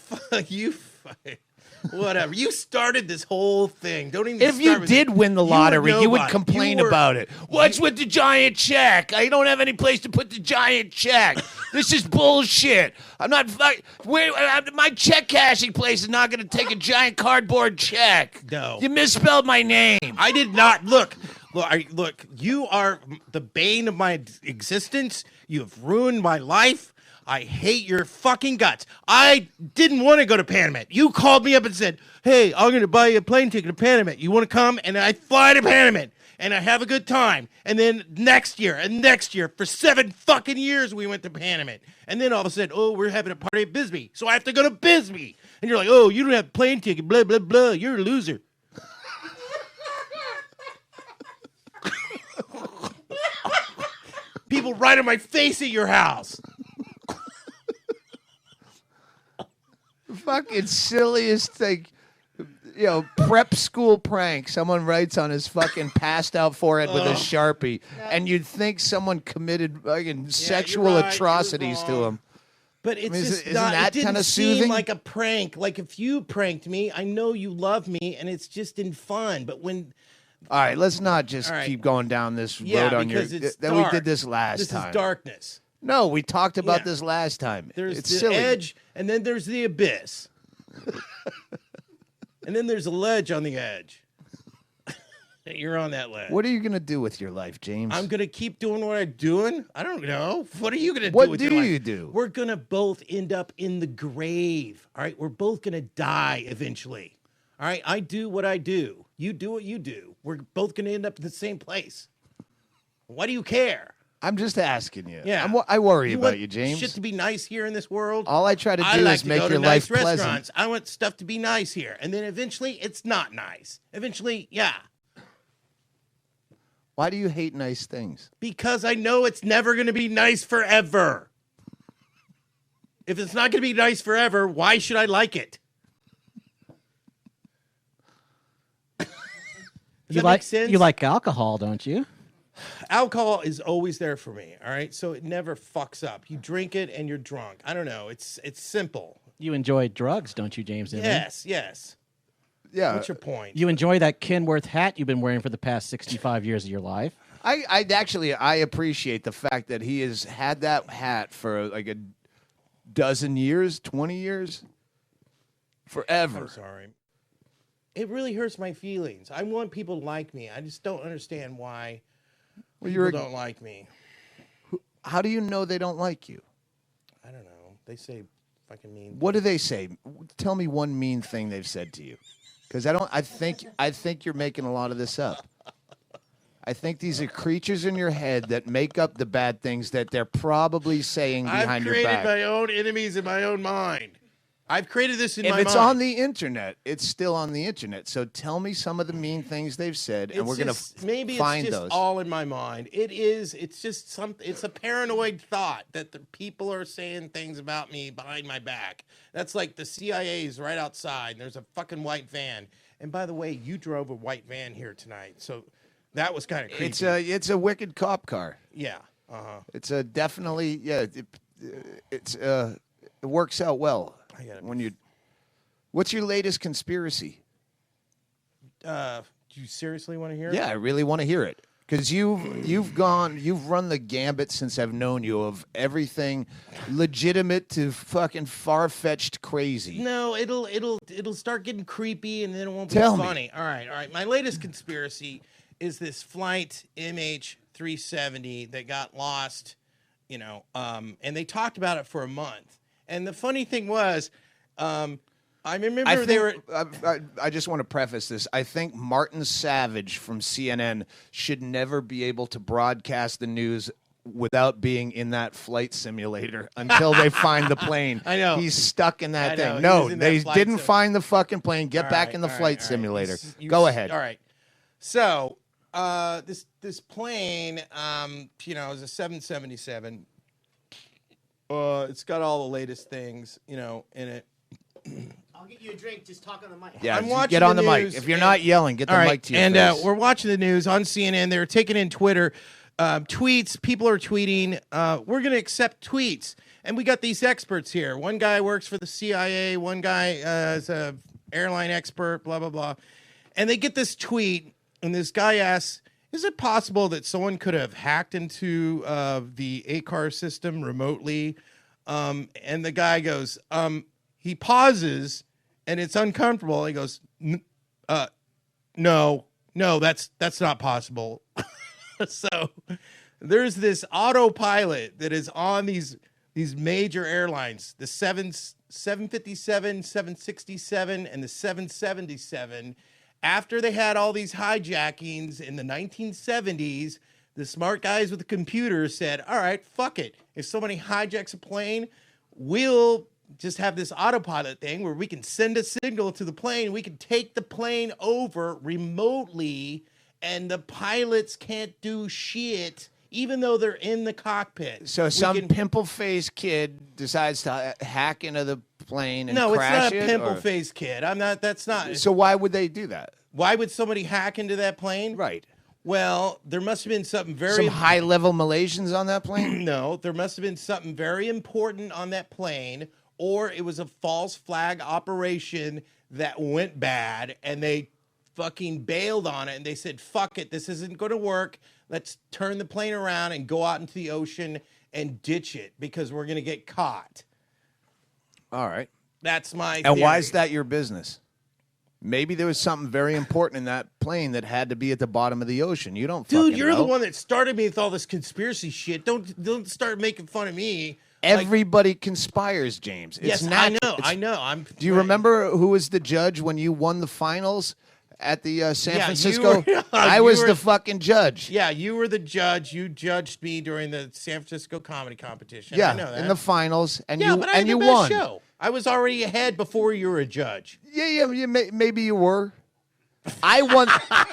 Whatever. You started this whole thing. Don't even. If you did win the lottery, you would nobody. complain You were- about it. What's with the giant check? I don't have any place to put the giant check. This is bullshit. I'm not. My check cashing place is not going to take a giant cardboard check. No. You misspelled my name. I did not. Look. You are the bane of my existence. You have ruined my life. I hate your fucking guts. I didn't want to go to Panamint. You called me up and said, hey, I'm going to buy you a plane ticket to Panamint. You want to come? And I fly to Panamint. And I have a good time. And then next year, for 7 fucking years, we went to Panamint. And then all of a sudden, oh, we're having a party at Bisbee. So I have to go to Bisbee. And you're like, oh, you don't have a plane ticket, blah, blah, blah. You're a loser. People right in my face at your house. Fucking silliest thing. Prep school prank. Someone writes on his fucking passed out forehead with a Sharpie. And you'd think someone committed fucking sexual you're right, atrocities you're to wrong. him. But it's just isn't not, that it didn't kinda seem soothing? like a prank. Like if you pranked me, I know you love me and it's just in fun. But when All right, let's not just All right. keep going down this road on your. because it's That dark. we did this last This time. is darkness. No, we talked about Yeah. this last time. There's it's the silly. edge, and then there's the abyss. And then there's a ledge on the edge. You're on that ledge. What are you gonna do with your life, James? I'm gonna keep doing what I'm doing. I don't know. What are you gonna do What with do your life? you do? We're gonna both end up in the grave. All right. We're both gonna die eventually. All right. I do what I do. You do what you do. We're both gonna end up in the same place. Why do you care? I'm just asking you. Yeah. I worry You about want you, James. Shit to be nice here in this world. All I try to do I like is to make go your to life nice pleasant. restaurants. I want stuff to be nice here, and then eventually it's not nice. Eventually, yeah, Why do you hate nice things? because I know it's never going to be nice forever. If it's not going to be nice forever, why should I like it? Does that make sense? You like alcohol, don't you? Alcohol is always there for me. All right, so it never fucks up. You drink it and you're drunk. I don't know. It's simple. You enjoy drugs, don't you, James Inman? Yes. Yeah. What's your point? You enjoy that Kenworth hat you've been wearing for the past 65 years of your life. I appreciate the fact that he has had that hat for like a dozen years, 20 years, forever. I'm sorry. It really hurts my feelings. I want people to like me. I just don't understand why people don't like me. How do you know they don't like you? I don't know. They say fucking mean. What do they say? Tell me one mean thing they've said to you. Because I think you're making a lot of this up. I think these are creatures in your head that make up the bad things that they're probably saying behind I've your created back. my own enemies in my own mind. I've created this in If my it's mind. on the internet, it's still on the internet. So tell me some of the mean things they've said, and we're going to maybe find it's just those. all in my mind. It is. It's just something. It's a paranoid thought that the people are saying things about me behind my back. That's like the CIA's right outside. And there's a fucking white van. And by the way, you drove a white van here tonight, so that was kind of creepy. It's a wicked cop car. Yeah. It's a definitely it works out well when you. What's your latest conspiracy? Do you seriously want to hear it? Yeah, I really want to hear it because you've run the gambit since I've known you of everything legitimate to fucking far-fetched crazy. No, it'll start getting creepy and then it won't be Tell me. funny. All right. My latest conspiracy is this flight MH370 that got lost, and they talked about it for a month. And the funny thing was, I remember they were. I just want to preface this. I think Martin Savage from CNN should never be able to broadcast the news without being in that flight simulator until they find the plane. I know. He's stuck in that I know. thing. He No, was in that they flight didn't sim. find the fucking plane. Get All back right, in the all right, flight all right. simulator. You Go ahead. All right. So this plane, is a 777. It's got all the latest things, in it. I'll get you a drink. Just talk on the mic. Yeah, I'm watching get on the mic. news If you're and- not yelling, get the All mic right, to your and face. we're watching the news on CNN. They're taking in Twitter tweets. People are tweeting. We're going to accept tweets, and we got these experts here. One guy works for the CIA. One guy is a airline expert. Blah blah blah. And they get this tweet, and this guy asks, "Is it possible that someone could have hacked into the ACAR system remotely?" And the guy goes, he pauses, and it's uncomfortable. He goes, no, that's not possible. So there's this autopilot that is on these major airlines, the 757, 767, and the 777. After they had all these hijackings in the 1970s, the smart guys with the computers said, all right, fuck it. If somebody hijacks a plane, we'll just have this autopilot thing where we can send a signal to the plane. We can take the plane over remotely, and the pilots can't do shit, even though they're in the cockpit. So some pimple-faced kid decides to hack into the plane and No, it's crash not a it, or- pimple-faced kid. That's not. So why would they do that? Why would somebody hack into that plane? Right. Well, there must have been something very Some high-level Malaysians on that plane? No, there must have been something very important on that plane, or it was a false flag operation that went bad, and they fucking bailed on it, and they said, fuck it, this isn't going to work. Let's turn the plane around and go out into the ocean and ditch it because we're going to get caught. All right. That's my And why theory. is that your business? Maybe there was something very important in that plane that had to be at the bottom of the ocean. You don't Dude, fucking you're know. the one that started me with all this conspiracy shit. Don't start making fun of me. Everybody conspires, James. It's Yes, natural. I know. Do you remember who was the judge when you won the finals at the San Yeah, Francisco? you were- I you was were- the fucking judge. Yeah, you were the judge. You judged me during the San Francisco comedy competition. Yeah, I know that. in the finals, and yeah, you but I and had you the best won. show. I was already ahead before you were a judge. Yeah, maybe you were. I won.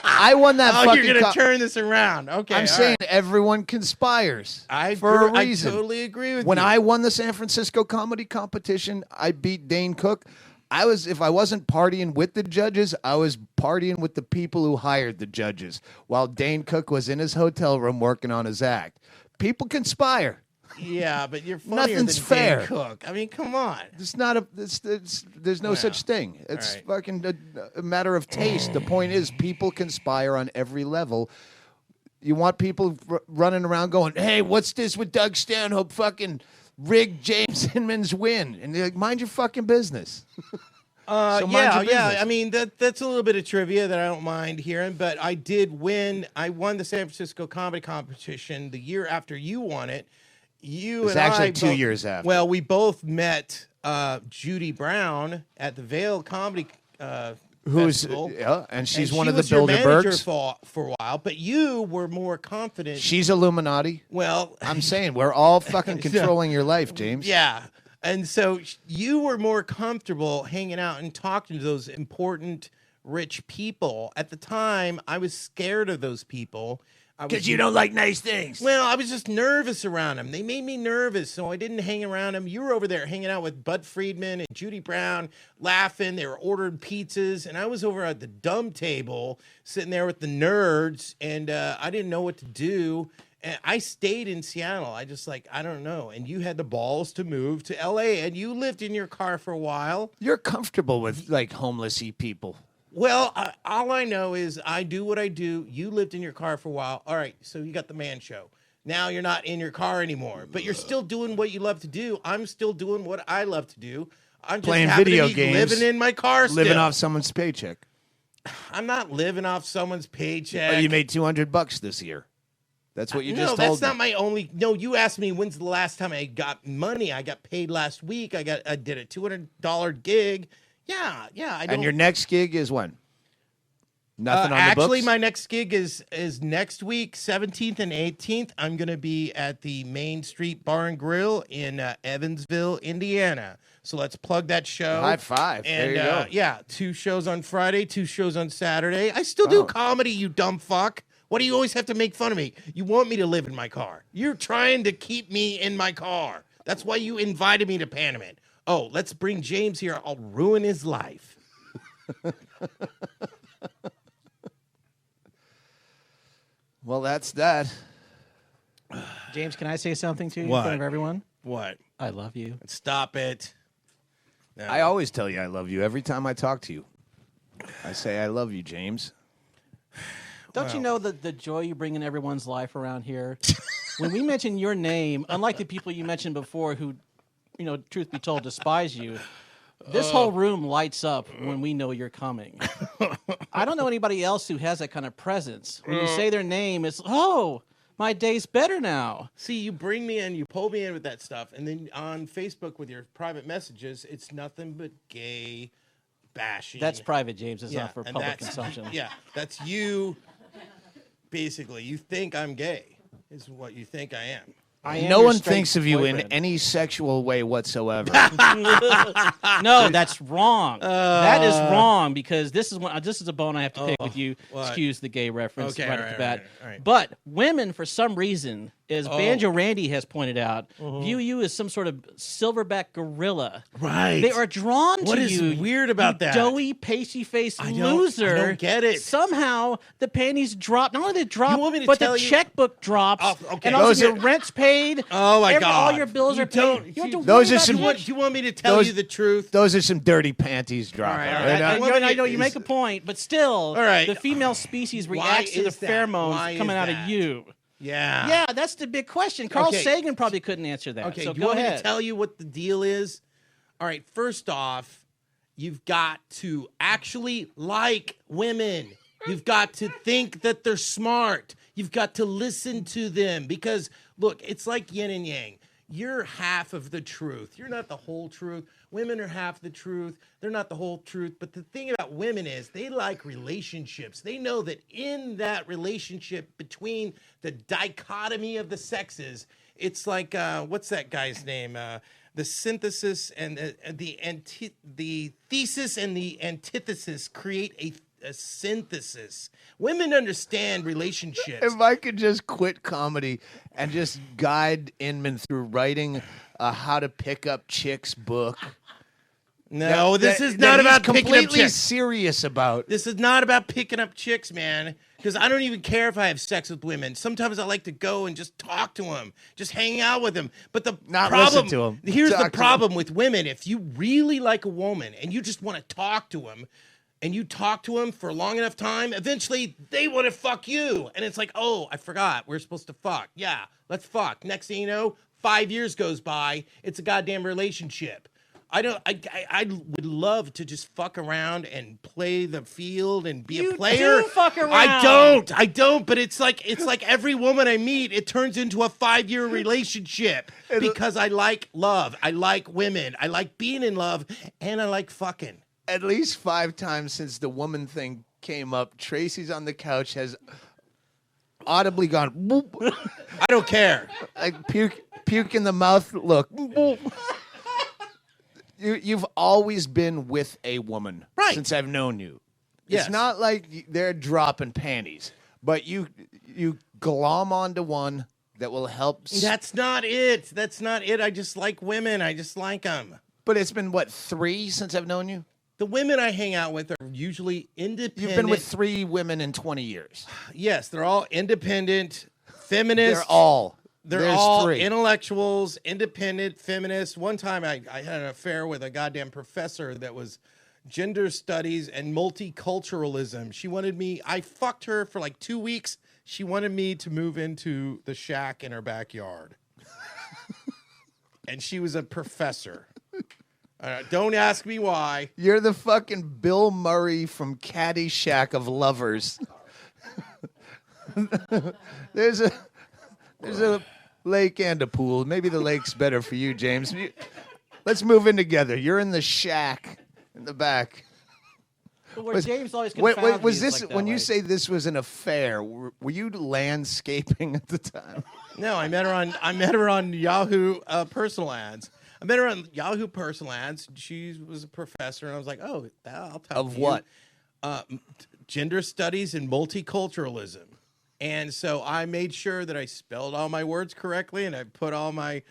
I won that. Oh, fucking you're gonna turn this around. Okay, I'm all saying right. everyone conspires I for a I reason. totally agree with When you. I won the San Francisco comedy competition, I beat Dane Cook. If I wasn't partying with the judges, I was partying with the people who hired the judges while Dane Cook was in his hotel room working on his act. People conspire. Yeah, but you're funnier Nothing's than fair. Dan Cook. I mean, come on. It's not a. There's no such thing. It's right. fucking a matter of taste. The point is, people conspire on every level. You want people running around going, "Hey, what's this with Doug Stanhope fucking rigged James Inman's win?" And they're like, "Mind your fucking business." So mind your business. I mean that's a little bit of trivia that I don't mind hearing. But I did win. I won the San Francisco comedy competition the year after you won it. You It's and actually I 2 years after. Well, we both met Judy Brown at the Vail Comedy Festival. and she's And one she of the was your manager Bilderbergs. for a while, but you were more confident. She's Illuminati. Well, I'm saying we're all fucking controlling your life, James. yeah. And so you were more comfortable hanging out and talking to those important, rich people. At the time, I was scared of those people. Because you don't like nice things. Well, I was just nervous around them. They made me nervous, so I didn't hang around them. You were over there hanging out with Bud Friedman and Judy Brown, laughing. They were ordering pizzas, and I was over at the dumb table, sitting there with the nerds, and I didn't know what to do. And I stayed in Seattle. I don't know. And you had the balls to move to L.A., and you lived in your car for a while. You're comfortable with like homelessy people. Well, all I know is I do what I do. You lived in your car for a while. All right, so you got the man show. Now you're not in your car anymore, but you're still doing what you love to do. I'm still doing what I love to do. I'm just Playing happy video to be games, living in my car still. Living off someone's paycheck. I'm not living off someone's paycheck. Oh, you made $200 this year. That's what you just No, told that's not me. my only. No, you asked me when's the last time I got money. I got paid last week. I did a $200 gig. Yeah. I don't, And your next gig is when? Nothing on the Actually, books? my next gig is next week, 17th and 18th. I'm going to be at the Main Street Bar and Grill in Evansville, Indiana. So let's plug that show. High five. And There you go. yeah, 2 shows on Friday, 2 shows on Saturday. I still do comedy, you dumb fuck. Why do you always have to make fun of me? You want me to live in my car. You're trying to keep me in my car. That's why you invited me to Panamint. Oh, let's bring James here. I'll ruin his life. Well, that's that. James, can I say something to you What? in front of everyone? What? I love you. Stop it. No. I always tell you I love you every time I talk to you. I say I love you, James. Don't you know the joy you bring in everyone's life around here? When we mention your name, unlike the people you mentioned before who, truth be told, despise you, this whole room lights up when we know you're coming. I don't know anybody else who has that kind of presence. When you say their name, it's, oh, my day's better now. See, you bring me in, you pull me in with that stuff, and then on Facebook with your private messages, it's nothing but gay bashing. That's private, James. It's not for and public that's- consumption. Yeah, that's you. Basically, you think I'm gay, is what you think I am. I am No your one straight thinks of you in boyfriend. any sexual way whatsoever. No, that's wrong. That is wrong because this is a bone I have to pick with you. what? Excuse the gay reference Okay, right all off the right, bat. all right. But women, for some reason, as Banjo Randy has pointed out, view you as some sort of silverback gorilla. Right. They are drawn What to is you. weird about you that? doughy, pasty-faced I don't- loser. I don't get it. Somehow the panties drop. Not only they drop, want me to but tell the you- checkbook drops, Oh, okay. and also Those your are- rent's paid. Oh, my all God. your bills You are don't- paid. You don't have to Those worry are about some- much. Do you want me to tell Those- you the truth? Those are some dirty panties dropping. All right, all They're right. not- I know you make a point, but still, right. the female species reacts to the is that? Why pheromones coming is out of that? you. Yeah. Yeah, that's the big question. Carl Okay. Sagan probably couldn't answer that. Okay, so do go you want me ahead. to tell you what the deal is? All right, first off, you've got to actually like women. You've got to think that they're smart. You've got to listen to them because, look, it's like yin and yang. You're half of the truth. You're not the whole truth. Women are half the truth. They're not the whole truth. But the thing about women is they like relationships. They know that in that relationship between the dichotomy of the sexes, it's like, what's that guy's name? The synthesis and the thesis and the antithesis create a synthesis. Women understand relationships. If I could just quit comedy and just guide Inman through writing a How to Pick Up Chicks book. No, this that- is that not he's about picking up completely chicks. serious about. This is not about picking up chicks, man. Because I don't even care if I have sex with women. Sometimes I like to go and just talk to them, just hang out with them. But the Not problem, listen to 'em. here's Talk the to 'em. problem with women. If you really like a woman and you just want to talk to them, and you talk to them for a long enough time, eventually they want to fuck you. And it's like, oh, I forgot. We're supposed to fuck. Yeah, let's fuck. Next thing you know, 5 years goes by. It's a goddamn relationship. I would love to just fuck around and play the field and be You a player. do fuck around. I don't, but it's like every woman I meet, it turns into a 5-year relationship because I like love. I like women. I like being in love and I like fucking. At least 5 times since the woman thing came up, Tracy's on the couch has audibly gone, "Boop," I don't care. like puke in the mouth look. "Boop." You've always been with a woman Right. since I've known you. Yes. It's not like they're dropping panties, but you glom onto one that will help. That's not it. That's not it. I just like women. I just like them. But it's been, what, 3 since I've known you? The women I hang out with are usually independent. You've been with 3 women in 20 years. Yes, they're all independent, feminists. They're all. They're There's all 3. intellectuals, independent, feminists. One time I had an affair with a goddamn professor that was gender studies and multiculturalism. She wanted me, I fucked her for like 2 weeks. She wanted me to move into the shack in her backyard. And she was a professor. Don't ask me why. You're the fucking Bill Murray from Caddyshack of lovers. There's a lake and a pool. Maybe the lake's better for you, James. Let's move in together. You're in the shack in the back. Where James always Wait, confounds was me this like that when you way. say this was an affair? Were you landscaping at the time? No, I met her on Yahoo personal ads. I met her on Yahoo personal ads. She was a professor, and I was like, "Oh, I'll talk Of to what? You. Gender studies and multiculturalism." And so I made sure that I spelled all my words correctly, and I put all my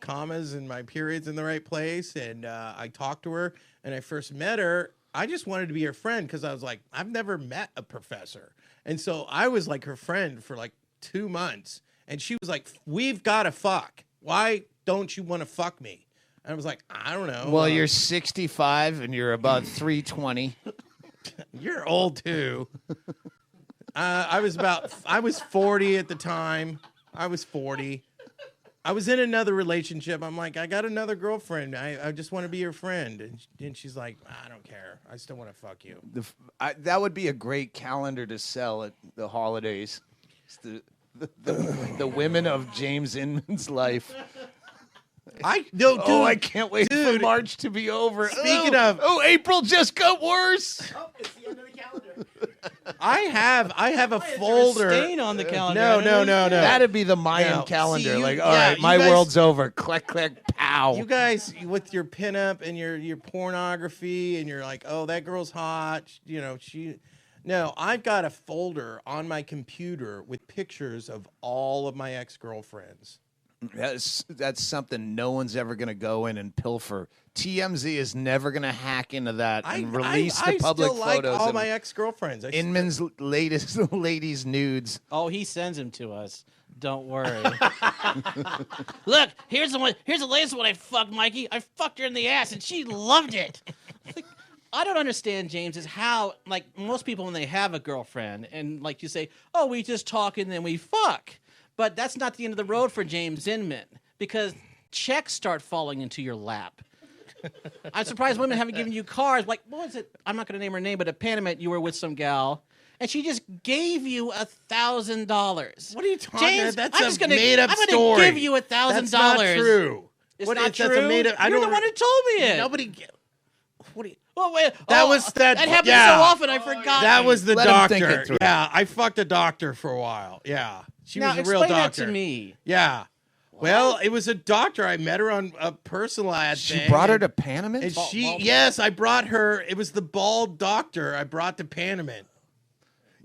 commas and my periods in the right place. And I talked to her, and I first met her. I just wanted to be her friend because I was like, I've never met a professor, and so I was like her friend for like 2 months. And she was like, "We've got to fuck. Why don't you want to fuck me?" And I was like, "I don't know." Well, you're 65 and you're about 320. You're old too. I was 40 at the time. I was 40. I was in another relationship. I'm like, I got another girlfriend. I just want to be your friend. And she's like, I don't care. I still want to fuck you. That would be a great calendar to sell at the holidays. It's the women of James Inman's life. Dude, I can't wait for dude. March to be over. Speaking of- April just got worse. Oh, it's the end of the calendar. I have a There's a folder. stain on the calendar. No. That'd be the Mayan No. calendar. See, like, you all right, guys- my you guys- world's over. Click, click, pow. You guys with your pinup and your pornography, and you're like, oh, that girl's hot. No, I've got a folder on my computer with pictures of all of my ex-girlfriends. That's something no one's ever going to go in and pilfer. TMZ is never going to hack into that and release the public still like photos all of my ex-girlfriends. Inman's latest ladies' nudes. Oh, he sends him to us. Don't worry. Look, here's the latest one I fucked, Mikey. I fucked her in the ass, and she loved it. Like, I don't understand, James, is how, like, most people when they have a girlfriend, and like you say, oh, we just talk and then we fuck. But that's not the end of the road for James Inman, because checks start falling into your lap. I'm surprised women haven't given you cars. Like, what was it? I'm not going to name her name, but at Panamint, you were with some gal, and she just gave you $1,000. What are you talking James, about? I'm That's just a made-up I'm story. gonna give you $1,000. That's not true. It's What not is- true. that's a made-up- I You're don't the one who told me it. Nobody. What do you? Well, wait, That was that- That happens yeah. so often. I forgot. That was the Let him think doctor. it through. Yeah, I fucked a doctor for a while. Yeah, she now was a real explain doctor. that to me. Yeah. Well, it was a doctor. I met her on a personal ad. She thing, brought her and- to Panamint? And she, Bald- yes, I brought her. It was the bald doctor I brought to Panamint.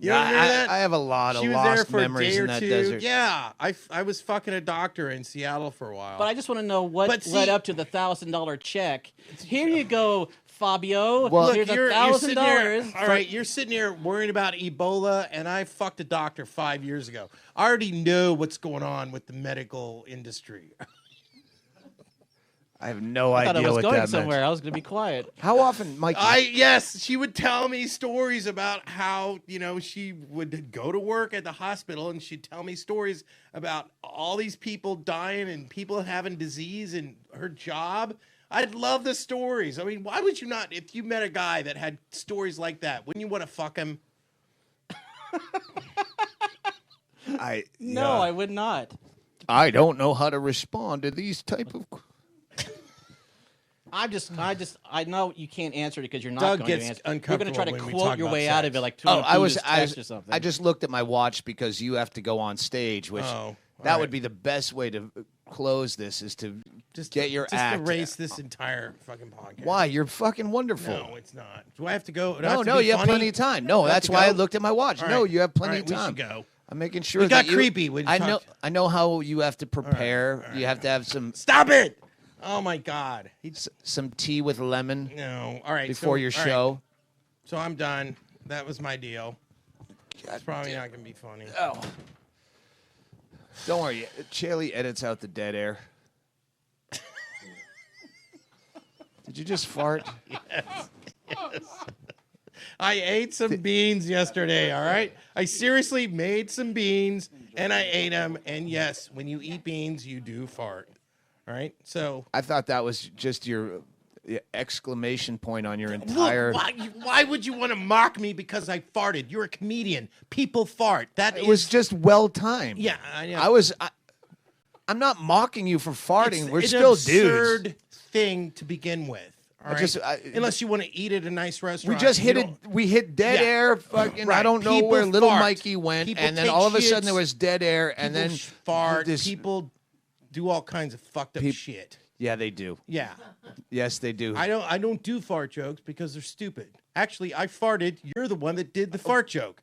You Yeah, remember that? I have a lot of She was there lost for a memories day or in that two. desert. Yeah, I was fucking a doctor in Seattle for a while. But I just want to know what But led see- up to the $1,000 check. Here you go, Fabio. Well, Here's you're sitting $1,000. here. All right, you're sitting here worrying about Ebola, and I fucked a doctor 5 years ago. I already know what's going on with the medical industry. I have no I thought I idea was what going that somewhere. meant. I was going to be quiet. How often, Mikey? Yes, she would tell me stories about how, she would go to work at the hospital, and she'd tell me stories about all these people dying and people having disease and her job. I'd love the stories. I mean, why would you not, if you met a guy that had stories like that, wouldn't you want to fuck him? No, I would not. I don't know how to respond to these type of. I know you can't answer it because you're not Doug going gets to answer. You're going to uncomfortable try to when we quote talk your about way out of sex. it like Oh, I or something. I just looked at my watch because you have to go on stage, which Oh, that all would right. be the best way to close this is to Just get your just act. erase this entire fucking podcast. Why? You're fucking wonderful. No, it's not. Do I have to go? No, you have plenty of time. No, Do I have that's to why I go? looked at my watch. All No, right. you have plenty All right, of time. We should go. I'm making sure We got that you, creepy when you I know. talked. I know how you have to prepare. all right, you have to have some Stop it! Oh my God. some tea with lemon No. All right. before your all right. show. So I'm done. That was my deal. It's probably not gonna be funny. Oh, don't worry. Chaille edits out the dead air. Did you just fart? I ate some beans yesterday. All right. I seriously made some beans and I ate them. And yes, when you eat beans, you do fart. All right. So I thought that was just your exclamation point on your entire. look, why would you want to mock me because I farted? You're a comedian. People fart. It was just well timed. Yeah, I know. I'm not mocking you for farting. It's We're an still absurd dudes. thing to begin with. All right? I- Unless you want to eat at a nice restaurant. We just hit You it. don't- We hit dead Yeah. air. Fucking, I Right. don't know People where little fart. Mikey went, People and then take all of a sudden shits. there was dead air, and People then fart. this- People do all kinds of fucked up shit. Yeah, they do. Yeah. Yes, they do. I don't do fart jokes because they're stupid. Actually, I farted. You're the one that did the fart joke.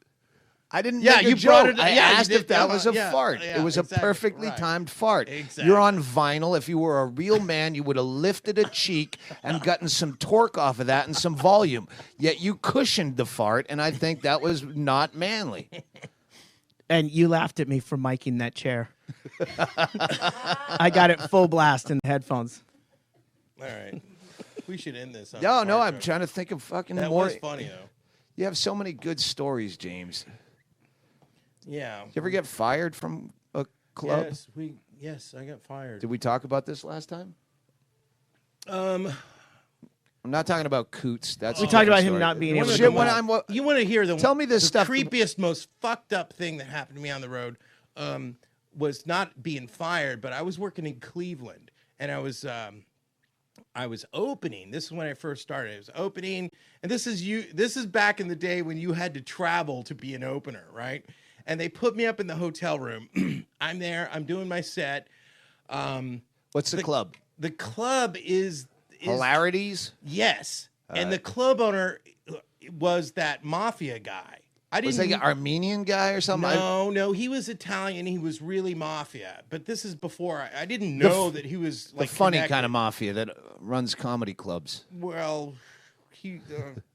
I didn't. Yeah, make a you joke. brought it- I yeah, you asked did if that that was a one. Yeah, fart. yeah, It was exactly, a perfectly right. timed fart. Exactly. You're on vinyl. If you were a real man, you would have lifted a cheek and gotten some torque off of that and some volume. Yet you cushioned the fart, and I think that was not manly. And you laughed at me for miking that chair. I got it full blast in the headphones. All right. We should end this. On No, a no, fart I'm joke. trying to think of fucking That more. was funny though. You have so many good stories, James. Yeah. You ever get fired from a club? Yes, I got fired. Did we talk about this last time? I'm not talking about Coots. That's We a talked about different him story. not being able to Shit, come when out. I'm You want to hear the Tell me this the stuff. creepiest, most fucked up thing that happened to me on the road was not being fired, but I was working in Cleveland and I was opening. This is when I first started. I was opening, and this is back in the day when you had to travel to be an opener, right? And they put me up in the hotel room. I'm there. I'm doing my set. What's the club? The club is Hilarities? Yes, and the club owner was that mafia guy. I Was didn't. like an Armenian guy or something? No, he was Italian. He was really mafia. But this is before I didn't know that he was The like funny connected. kind of mafia that runs comedy clubs. Well, he,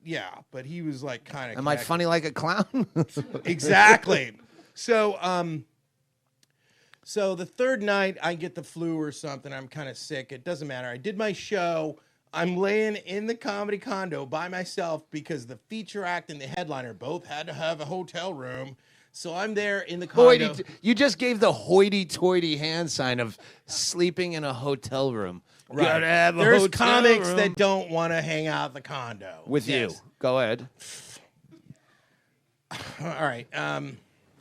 yeah, but he was like kind of. Am I funny like a clown? Exactly. So, so the third night I get the flu or something. I'm kind of sick. It doesn't matter. I did my show. I'm laying in the comedy condo by myself because the feature act and the headliner both had to have a hotel room. So I'm there in the condo. You just gave the hoity-toity hand sign of sleeping in a hotel room. Right. Gotta have a There's hotel comics room. that don't want to hang out at the condo. With Yes. you. Go ahead. All right.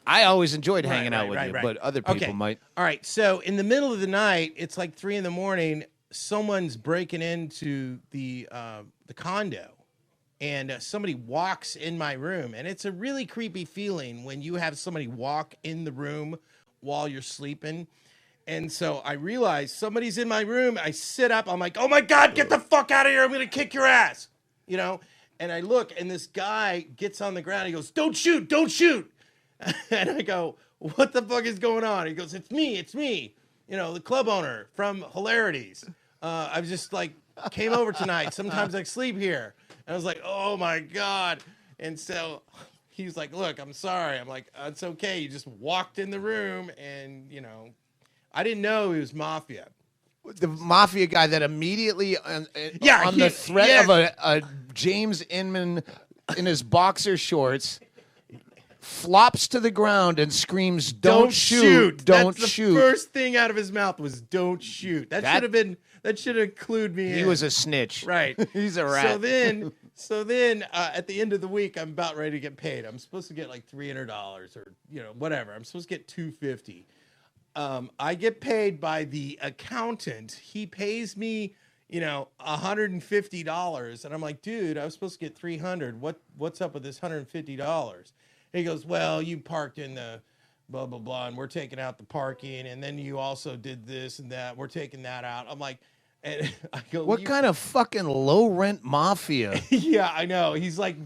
I always enjoyed Right, hanging out with right, you, right. but other people Okay. might. All right. So in the middle of the night, it's like 3 a.m. Someone's breaking into the condo, and somebody walks in my room, and it's a really creepy feeling when you have somebody walk in the room while you're sleeping. And so I realize somebody's in my room. I sit up. I'm like, oh my God, get the fuck out of here. I'm going to kick your ass. You know? And I look, and this guy gets on the ground. He goes, don't shoot, don't shoot. And I go, what the fuck is going on? He goes, it's me. You know, the club owner from Hilarities. I was just like, came over tonight. Sometimes I sleep here. And I was like, oh my God. And so he's like, look, I'm sorry. I'm like, it's okay. You just walked in the room and, you know, I didn't know he was mafia. The mafia guy that immediately on Yeah, the threat of a James Inman in his boxer shorts flops to the ground and screams, don't shoot. Don't That's shoot. The first thing out of his mouth was don't shoot. That should include me. He in. was a snitch. Right. He's a rat. So then at the end of the week, I'm about ready to get paid. I'm supposed to get like $300 or, you know, whatever. I'm supposed to get $250. I get paid by the accountant. He pays me, you know, $150. And I'm like, dude, I was supposed to get $300. What's up with this $150? He goes, well, you parked in the blah, blah, blah, and we're taking out the parking. And then you also did this and that. We're taking that out. I'm like, and I go, What kind of fucking low rent mafia? Yeah, I know. He's like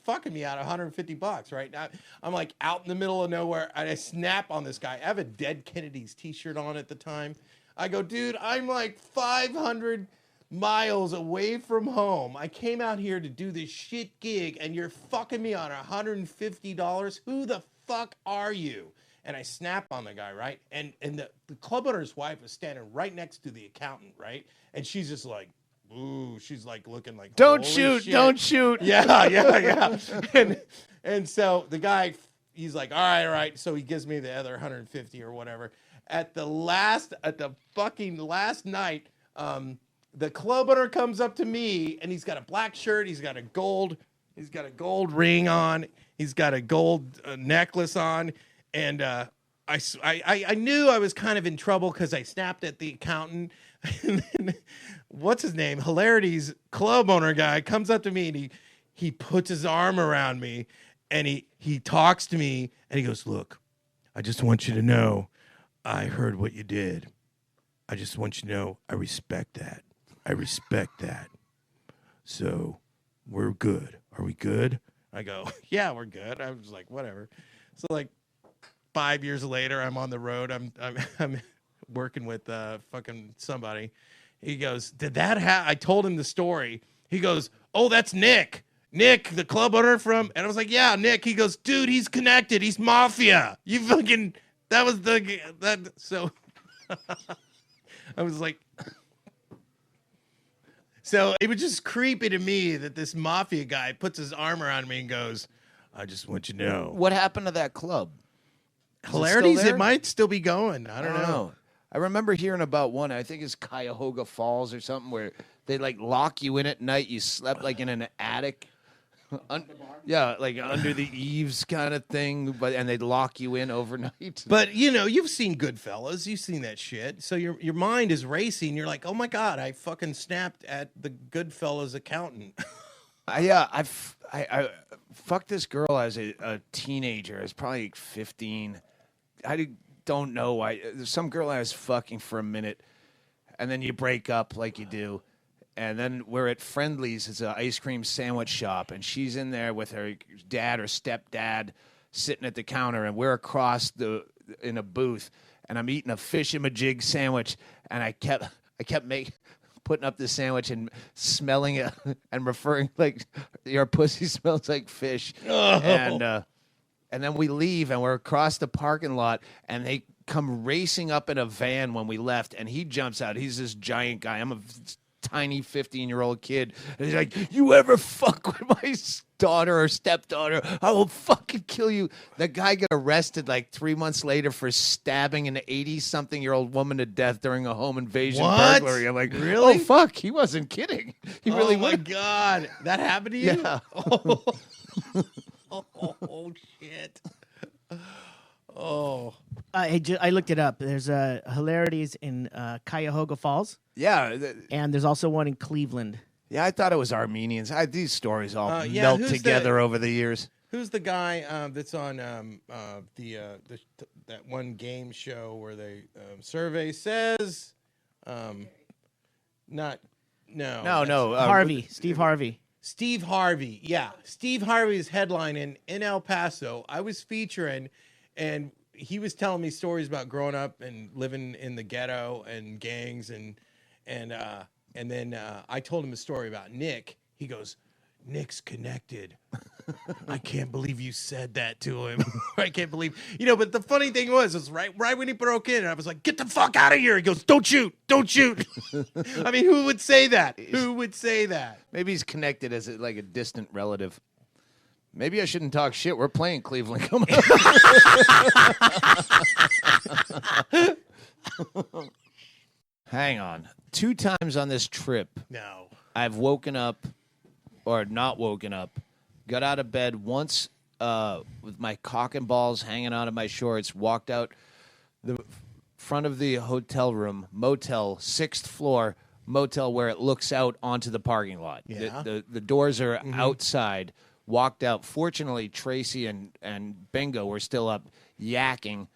fucking me out $150 right now. I'm like out in the middle of nowhere, and I snap on this guy. I have a Dead Kennedys t-shirt on at the time. I go, dude, I'm like 500 miles away from home. I came out here to do this shit gig, and you're fucking me on $150. Who the fuck are you? And I snap on the guy, right? And the club owner's wife is standing right next to the accountant, right? And she's just like, ooh, she's like looking like, Don't holy shoot, shit. don't shoot. Yeah. And so the guy, he's like, all right. So he gives me the other 150 or whatever. At the fucking last night, the club owner comes up to me, and he's got a black shirt. He's got a gold ring on. He's got a gold necklace on. And I knew I was kind of in trouble because I snapped at the accountant. And then, what's his name? Hilarity's club owner guy comes up to me and he puts his arm around me and he talks to me and he goes, "Look, I just want you to know I heard what you did. I just want you to know I respect that. I respect that. So we're good. Are we good?" I go, "Yeah, we're good." I was like, whatever. So like 5 years later, I'm on the road. I'm working with fucking somebody. He goes, "Did that happen?" I told him the story. He goes, "Oh, that's Nick. Nick, the club owner from," and I was like, "Yeah, Nick." He goes, "Dude, he's connected. He's mafia. You fucking, that was that." So I was like, so it was just creepy to me that this mafia guy puts his arm around me and goes, "I just want you to know." What happened to that club? Hilarities, there? it might still be going. I don't know. I remember hearing about one. I think it's Cuyahoga Falls or something where they like lock you in at night. You slept like in an attic. Yeah, like under the eaves kind of thing, and they'd lock you in overnight. But you know, you've seen Goodfellas, you've seen that shit. So your mind is racing. You're like, "Oh my god, I fucking snapped at the Goodfellas accountant." I fucked this girl as a teenager. I was probably like 15. I don't know why. There's some girl I was fucking for a minute, and then you break up like you do. And then we're at Friendly's. It's an ice cream sandwich shop, and she's in there with her dad or stepdad sitting at the counter, and we're across in a booth, and I'm eating a fish and a jig sandwich, and I kept putting up the sandwich and smelling it and referring like your pussy smells like fish, and then we leave, and we're across the parking lot, and they come racing up in a van when we left, and he jumps out. He's this giant guy. I'm a tiny 15-year-old kid. And he's like, "You ever fuck with my daughter or stepdaughter, I will fucking kill you." The guy got arrested like 3 months later for stabbing an 80-something-year-old woman to death during a home invasion burglary. I'm like, really? Oh, fuck. He wasn't kidding. He really was. Oh, my God. That happened to you? Yeah. Oh, shit. Oh. I looked it up. There's Hilarities in Cuyahoga Falls. Yeah. And there's also one in Cleveland. Yeah, I thought it was Armenians. These stories all yeah, melt together over the years. Who's the guy that's on that one game show where they survey says No. Harvey. Steve Harvey. Steve Harvey. Yeah. Steve Harvey's headline in El Paso. I was featuring, and he was telling me stories about growing up and living in the ghetto and gangs and then I told him a story about Nick. He goes, "Nick's connected." I can't believe you said that to him. I can't believe, but the funny thing was right when he broke in, I was like, "Get the fuck out of here." He goes, "Don't shoot. Don't shoot." I mean, who would say that? Who would say that? Maybe he's connected as like a distant relative. Maybe I shouldn't talk shit. We're playing Cleveland. Come on. Hang on. 2 times on this trip, No. I've woken up or not woken up, got out of bed once with my cock and balls hanging out of my shorts, walked out the front of the hotel room, motel, 6th floor, motel where it looks out onto the parking lot. Yeah. The doors are outside. Walked out. Fortunately, Tracy and Bingo were still up yakking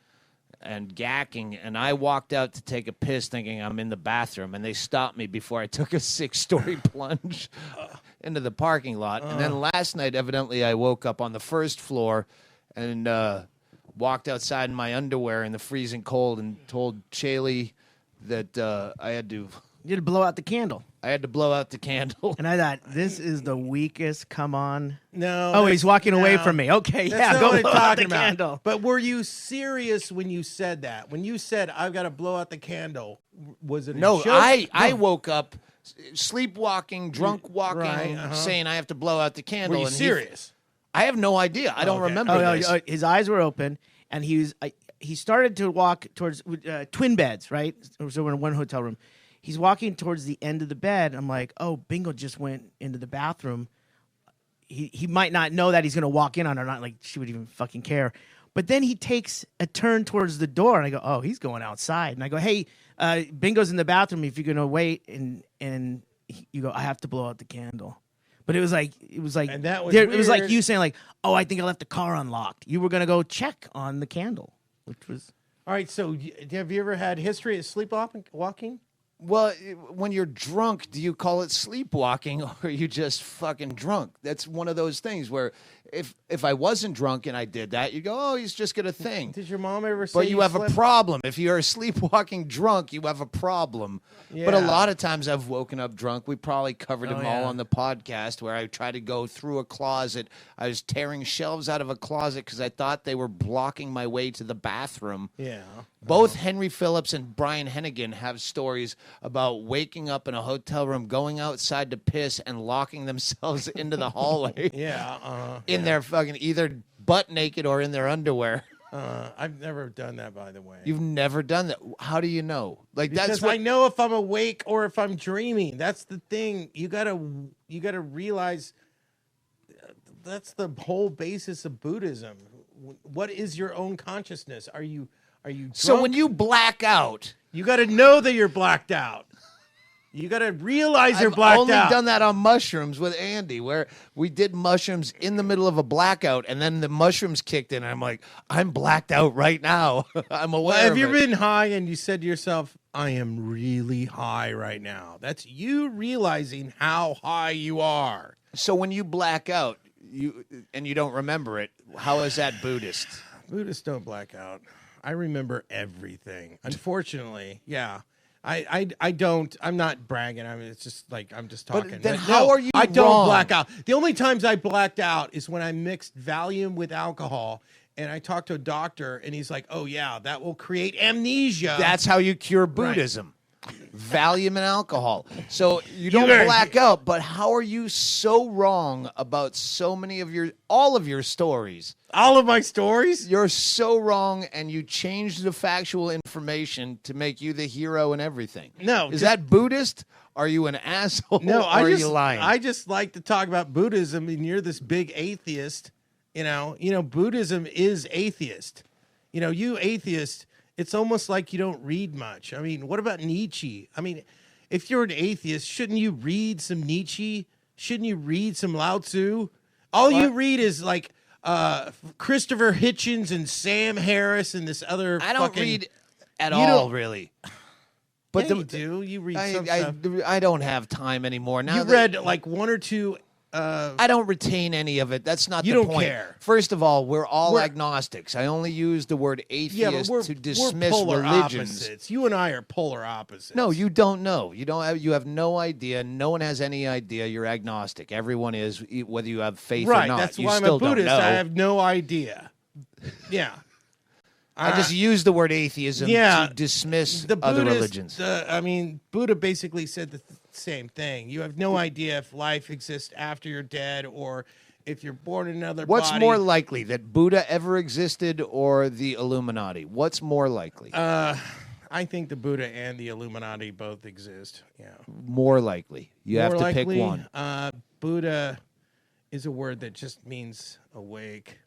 and gacking, and I walked out to take a piss thinking I'm in the bathroom, and they stopped me before I took a 6-story plunge into the parking lot. And then last night, evidently, I woke up on the 1st floor and walked outside in my underwear in the freezing cold and told Chaille that I had to... You had to blow out the candle. I had to blow out the candle. And I thought, this is the weakest. Come on. No. Oh, he's walking away from me. Okay, That's yeah, not go what blow I'm out talking the about. candle. But were you serious when you said that? When you said, "I've got to blow out the candle," was it a No, joke? I woke up sleepwalking, drunk walking, Right, saying I have to blow out the candle. Were you and serious? I have no idea. I don't Okay. remember this. His eyes were open, and he started to walk towards twin beds, right? So we're in one hotel room. He's walking towards the end of the bed. I'm like, oh, Bingo just went into the bathroom. He might not know that he's going to walk in on her, not like she would even fucking care. But then he takes a turn towards the door, and I go, "Oh, he's going outside." And I go, "Hey, Bingo's in the bathroom. If you're gonna wait," and you go, "I have to blow out the candle." But it was like, And that was it was like weird. you saying like, "Oh, I think I left the car unlocked." You were gonna go check on the candle, which was All right, so have you ever had history of sleepwalking? Well, when you're drunk, do you call it sleepwalking or are you just fucking drunk? That's one of those things where if I wasn't drunk and I did that, you go, oh, he's just got a thing. Did your mom ever say But you have slept? a problem. If you're sleepwalking drunk, you have a problem. But a Yeah. lot of times I've woken up drunk. We probably covered them all yeah. on the podcast where I tried to go through a closet. I was tearing shelves out of a closet because I thought they were blocking my way to the bathroom. Yeah. Both Henry Phillips and Brian Hennigan have stories about waking up in a hotel room, going outside to piss, and locking themselves into the hallway Yeah. in their fucking either butt naked or in their underwear. I've never done that, by the way. You've never done that. How do you know? Like Because that's what I know if I'm awake or if I'm dreaming. That's the thing. You gotta realize that's the whole basis of Buddhism. What is your own consciousness? Are you drunk? So when you black out, you got to know that you're blacked out. You got to realize you're I've blacked only out. done that on mushrooms with Andy, where we did mushrooms in the middle of a blackout, and then the mushrooms kicked in. And I'm like, I'm blacked out right now. I'm aware. Well, have of you it. been high and you said to yourself, I am really high right now? That's you realizing how high you are. So when you black out, you don't remember it, how is that Buddhist? Buddhists don't black out. I remember everything. Unfortunately, yeah. I don't. I'm not bragging. I mean, it's just like I'm just But talking. then But how no, are you I don't wrong? black out. The only times I blacked out is when I mixed Valium with alcohol, and I talked to a doctor, and he's like, "Oh yeah, that will create amnesia." That's how you cure Buddhism. Valium and alcohol. So you don't You're- black out, but how are you so wrong about so many of all of your stories? all of my stories. You're so wrong, and you changed the factual information to make you the hero and everything. No, Is just- that Buddhist? Are you an asshole? No, or are you lying? I just like to talk about Buddhism, and you're this big atheist. You know, Buddhism is atheist. You atheist. It's almost like you don't read much. I mean, what about Nietzsche? I mean, if you're an atheist, shouldn't you read some Nietzsche? Shouldn't you read some Lao Tzu? All you read is like Christopher Hitchens and Sam Harris and this other. I don't fucking, read at you all, don't- really. But But you do. You read I, some stuff. I don't have time anymore. Now You that- read like one or two. I don't retain any of it. That's not You the don't point. care. First of all, we're all We're- agnostics. I only use the word Yeah, but atheist we're to dismiss polar religions. opposites. You and I are polar opposites. No, you don't know. You have no idea. No one has any idea. You're agnostic. Everyone is, whether you have faith right? or not. That's you why I'm still a Buddhist. Don't know. I have no idea. Yeah. I just use the word atheism yeah, to dismiss the other Buddhist, religions. Buddha basically said the same thing. You have no idea if life exists after you're dead or if you're born in another What's body. more likely, that Buddha ever existed or the Illuminati? What's more likely? I think the Buddha and the Illuminati both exist. Yeah. More likely. You have More to likely, pick one. Buddha is a word that just means awake.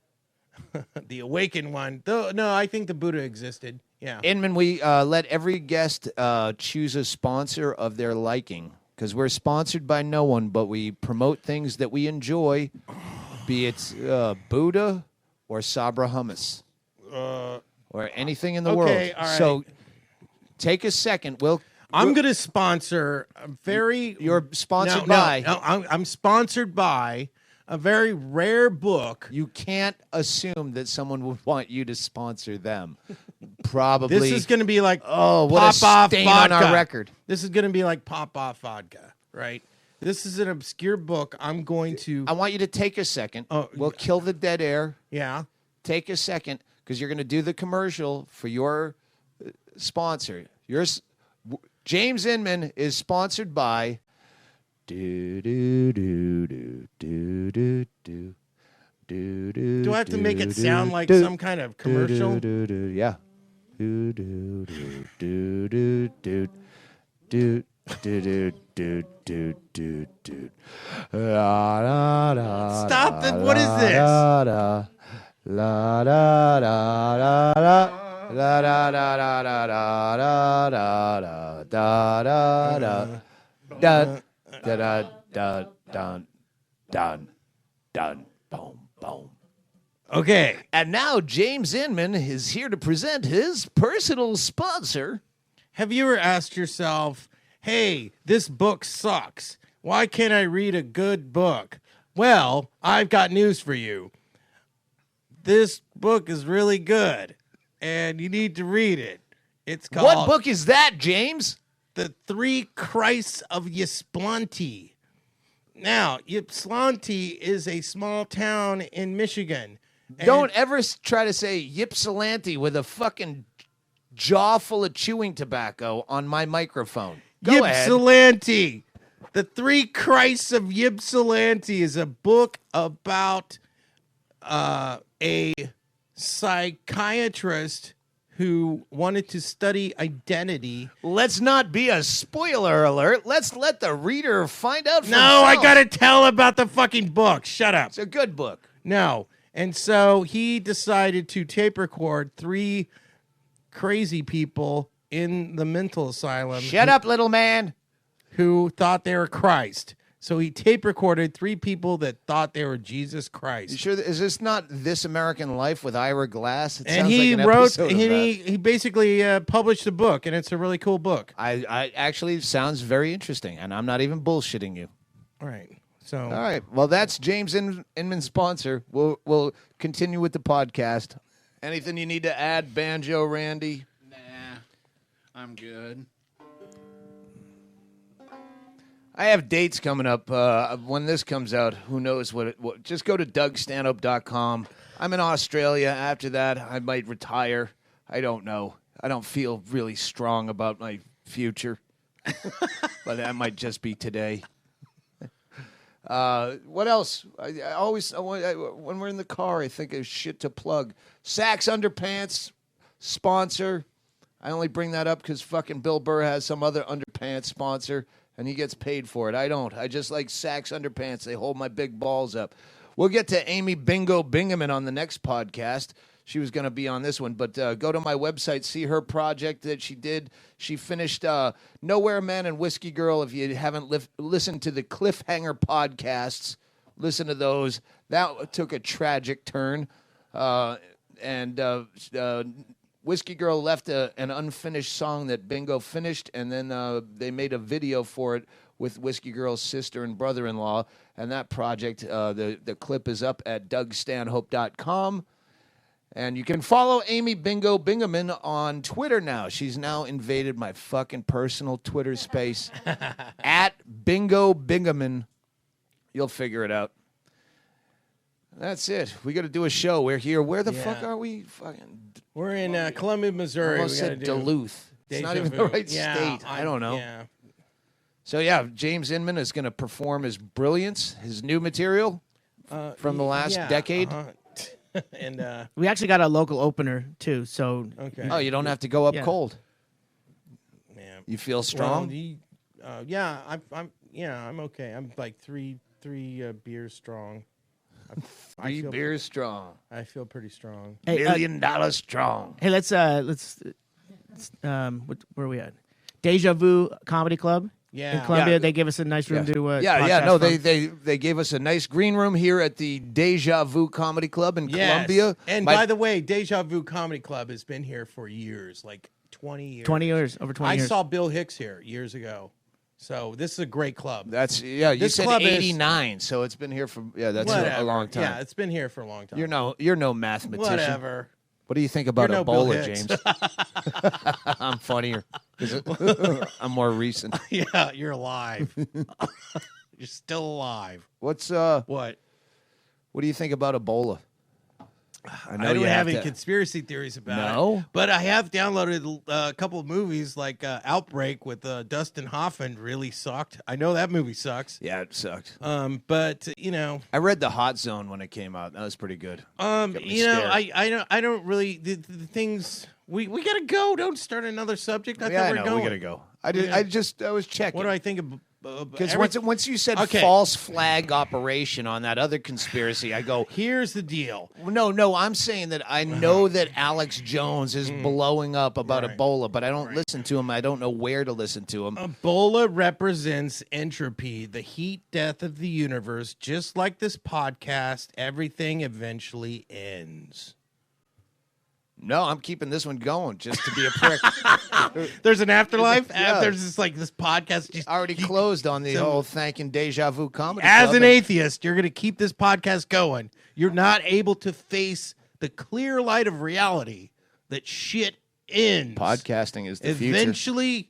The awakened one. Though no, I think the Buddha existed. Yeah. Inman, we let every guest choose a sponsor of their liking, because we're sponsored by no one, but we promote things that we enjoy, be it Buddha or Sabra hummus or anything in the world. all right. So take a second. I'm going to sponsor a very. You're sponsored No, by. No, I'm sponsored by a very rare book. You can't assume that someone would want you to sponsor them. Probably. This is going to be like what a Pop Off stain Vodka. on our record. This is going to be like Pop Off Vodka, right? This is an obscure book. I'm going to. I want you to take a second. We'll kill the dead air. Yeah. Take a second, because you're going to do the commercial for your sponsor. James Inman is sponsored by. Do do do do do do do. Do I have to make it sound like some kind of commercial? Yeah. Do do do do do do do do do do do. Stop it! What is this? La da da da da. La da da da da da da da da da da da da da dun dun dun boom boom. Okay. And now James Inman is here to present his personal sponsor. Have you ever asked yourself, hey, this book sucks. Why can't I read a good book? Well, I've got news for you. This book is really good, and you need to read it. It's called What book is that, James? The Three Christs of Ypsilanti. Now, Ypsilanti is a small town in Michigan. Don't ever try to say Ypsilanti with a fucking jaw full of chewing tobacco on my microphone. Go ahead. Ypsilanti. The Three Christs of Ypsilanti is a book about a psychiatrist who wanted to study identity. Let's not be a spoiler alert. Let's let the reader find out for No, himself. I gotta tell about the fucking book. Shut up. It's a good book. No. And so he decided to tape record 3 crazy people in the mental asylum. Shut up, little man. Who thought they were Christ. So he tape recorded 3 people that thought they were Jesus Christ. You sure? Is this not This American Life with Ira Glass? It And sounds he like an wrote, episode of that. he basically published a book, and it's a really cool book. I actually sounds very interesting, and I'm not even bullshitting you. All right. So All right. Well, that's James Inman's sponsor. We'll continue with the podcast. Anything you need to add, Banjo, Randy? Nah, I'm good. I have dates coming up. When this comes out, who knows what just go to DougStanhope.com. I'm in Australia. After that, I might retire. I don't know. I don't feel really strong about my future. But that might just be today. What else? I always, when we're in the car, I think of shit to plug. Sax Underpants sponsor. I only bring that up because fucking Bill Burr has some other underpants sponsor, and he gets paid for it. I don't. I just like Sax Underpants. They hold my big balls up. We'll get to Amy Bingo Bingaman on the next podcast. She was going to be on this one, but go to my website, see her project that she did. She finished Nowhere Man and Whiskey Girl. If you haven't listened to the Cliffhanger podcasts, listen to those. That took a tragic turn. And Whiskey Girl left an unfinished song that Bingo finished, and then they made a video for it with Whiskey Girl's sister and brother-in-law. And that project, the clip is up at DougStanhope.com. And you can follow Amy Bingo Bingaman on Twitter now. She's now invaded my fucking personal Twitter space. At Bingo Bingaman. You'll figure it out. That's it. We got to do a show. We're here. Where the fuck are we? we're in Columbia, Missouri. Almost We gotta said do Duluth. It's not Deja even the Vu. right Yeah, state. I don't know. Yeah. So, yeah, James Inman is going to perform his Brilliance, his new material from the last decade. And We actually got a local opener too, so okay. Oh, you don't have to go up Yeah. cold. Yeah. You feel strong? Well, I'm okay. I'm like three beers strong. Three beers strong. I feel pretty strong. Hey, $1 million strong. hey, let's where are we at? Deja Vu Comedy Club in Columbia. Yeah. They gave us a nice room to Yeah. podcast No, from. they gave us a nice green room here at the Deja Vu Comedy Club in Columbia. And by the way, Deja Vu Comedy Club has been here for years, like 20 years. 20 years, over 20 I years. saw Bill Hicks here years ago. So this is a great club. That's You This said club is- 89, so it's been here for that's Whatever. a long time. Yeah, it's been here for a long time. You're no mathematician. Whatever. What do you think about You're no Bill Ebola, Hicks. James? I'm funnier. I'm more recent. Yeah, you're alive. You're still alive. What What? do you think about Ebola? I know I don't you have any to. conspiracy theories about No? it. But I have downloaded a couple of movies like Outbreak with Dustin Hoffman really sucked. I know that movie sucks. Yeah, it sucked. But you know, I read The Hot Zone when it came out. That was pretty good. me you know, scared. I don't really the things we gotta go. Don't start another subject. I Yeah, thought I we know. were going. We gotta go. I was checking. What do I think of Because once you said Okay. false flag operation on that other conspiracy, I go, Here's the deal. no, I'm saying that I know that Alex Jones is blowing up about Right. Ebola, but I don't listen to him. I don't know where to listen to him. Ebola represents entropy, the heat death of the universe. Just like this podcast, everything eventually ends. No, I'm keeping this one going just to be a prick. There's an afterlife. Yeah. There's just like this podcast. Just Already closed on the whole thanking Deja Vu Comedy As Club, an and- atheist, you're going to keep this podcast going. You're not able to face the clear light of reality that shit ends. Podcasting is the future. Eventually,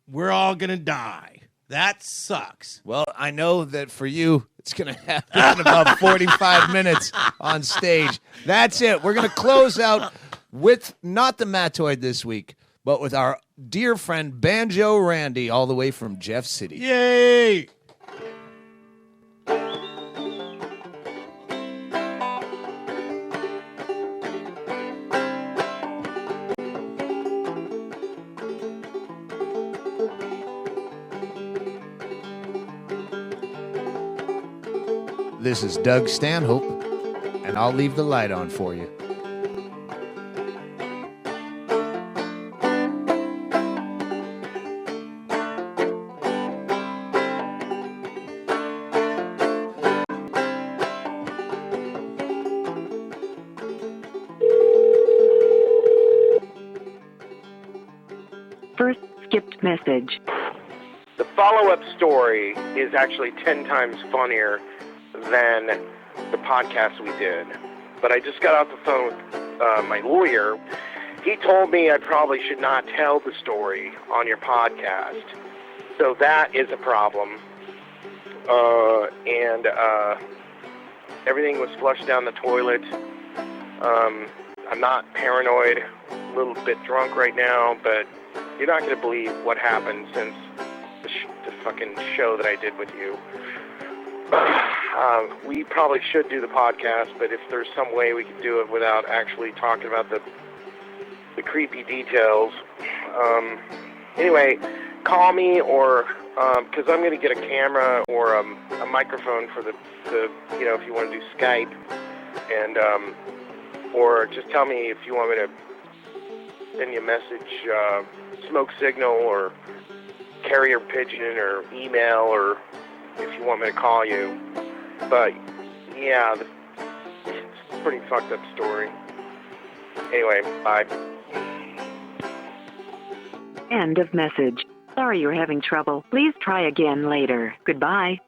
we're all going to die. That sucks. Well, I know that for you, it's going to happen in about 45 minutes on stage. That's it. We're going to close out with not the Mattoid this week, but with our dear friend Banjo Randy, all the way from Jeff City. Yay! This is Doug Stanhope, and I'll leave the light on for you. First skipped message. The follow-up story is actually 10 times funnier than the podcast we did. But I just got off the phone with my lawyer. He told me I probably should not tell the story on your podcast. So that is a problem. And everything was flushed down the toilet. I'm not paranoid, a little bit drunk right now, but you're not going to believe what happened since the fucking show that I did with you. We probably should do the podcast, but if there's some way we could do it without actually talking about the creepy details. Anyway, call me or, because I'm going to get a camera or a microphone for the if you want to do Skype, and, or just tell me if you want me to send you a message, smoke signal or carrier pigeon or email, or if you want me to call you. But yeah, it's a pretty fucked up story. Anyway, bye. End of message. Sorry you're having trouble. Please try again later. Goodbye.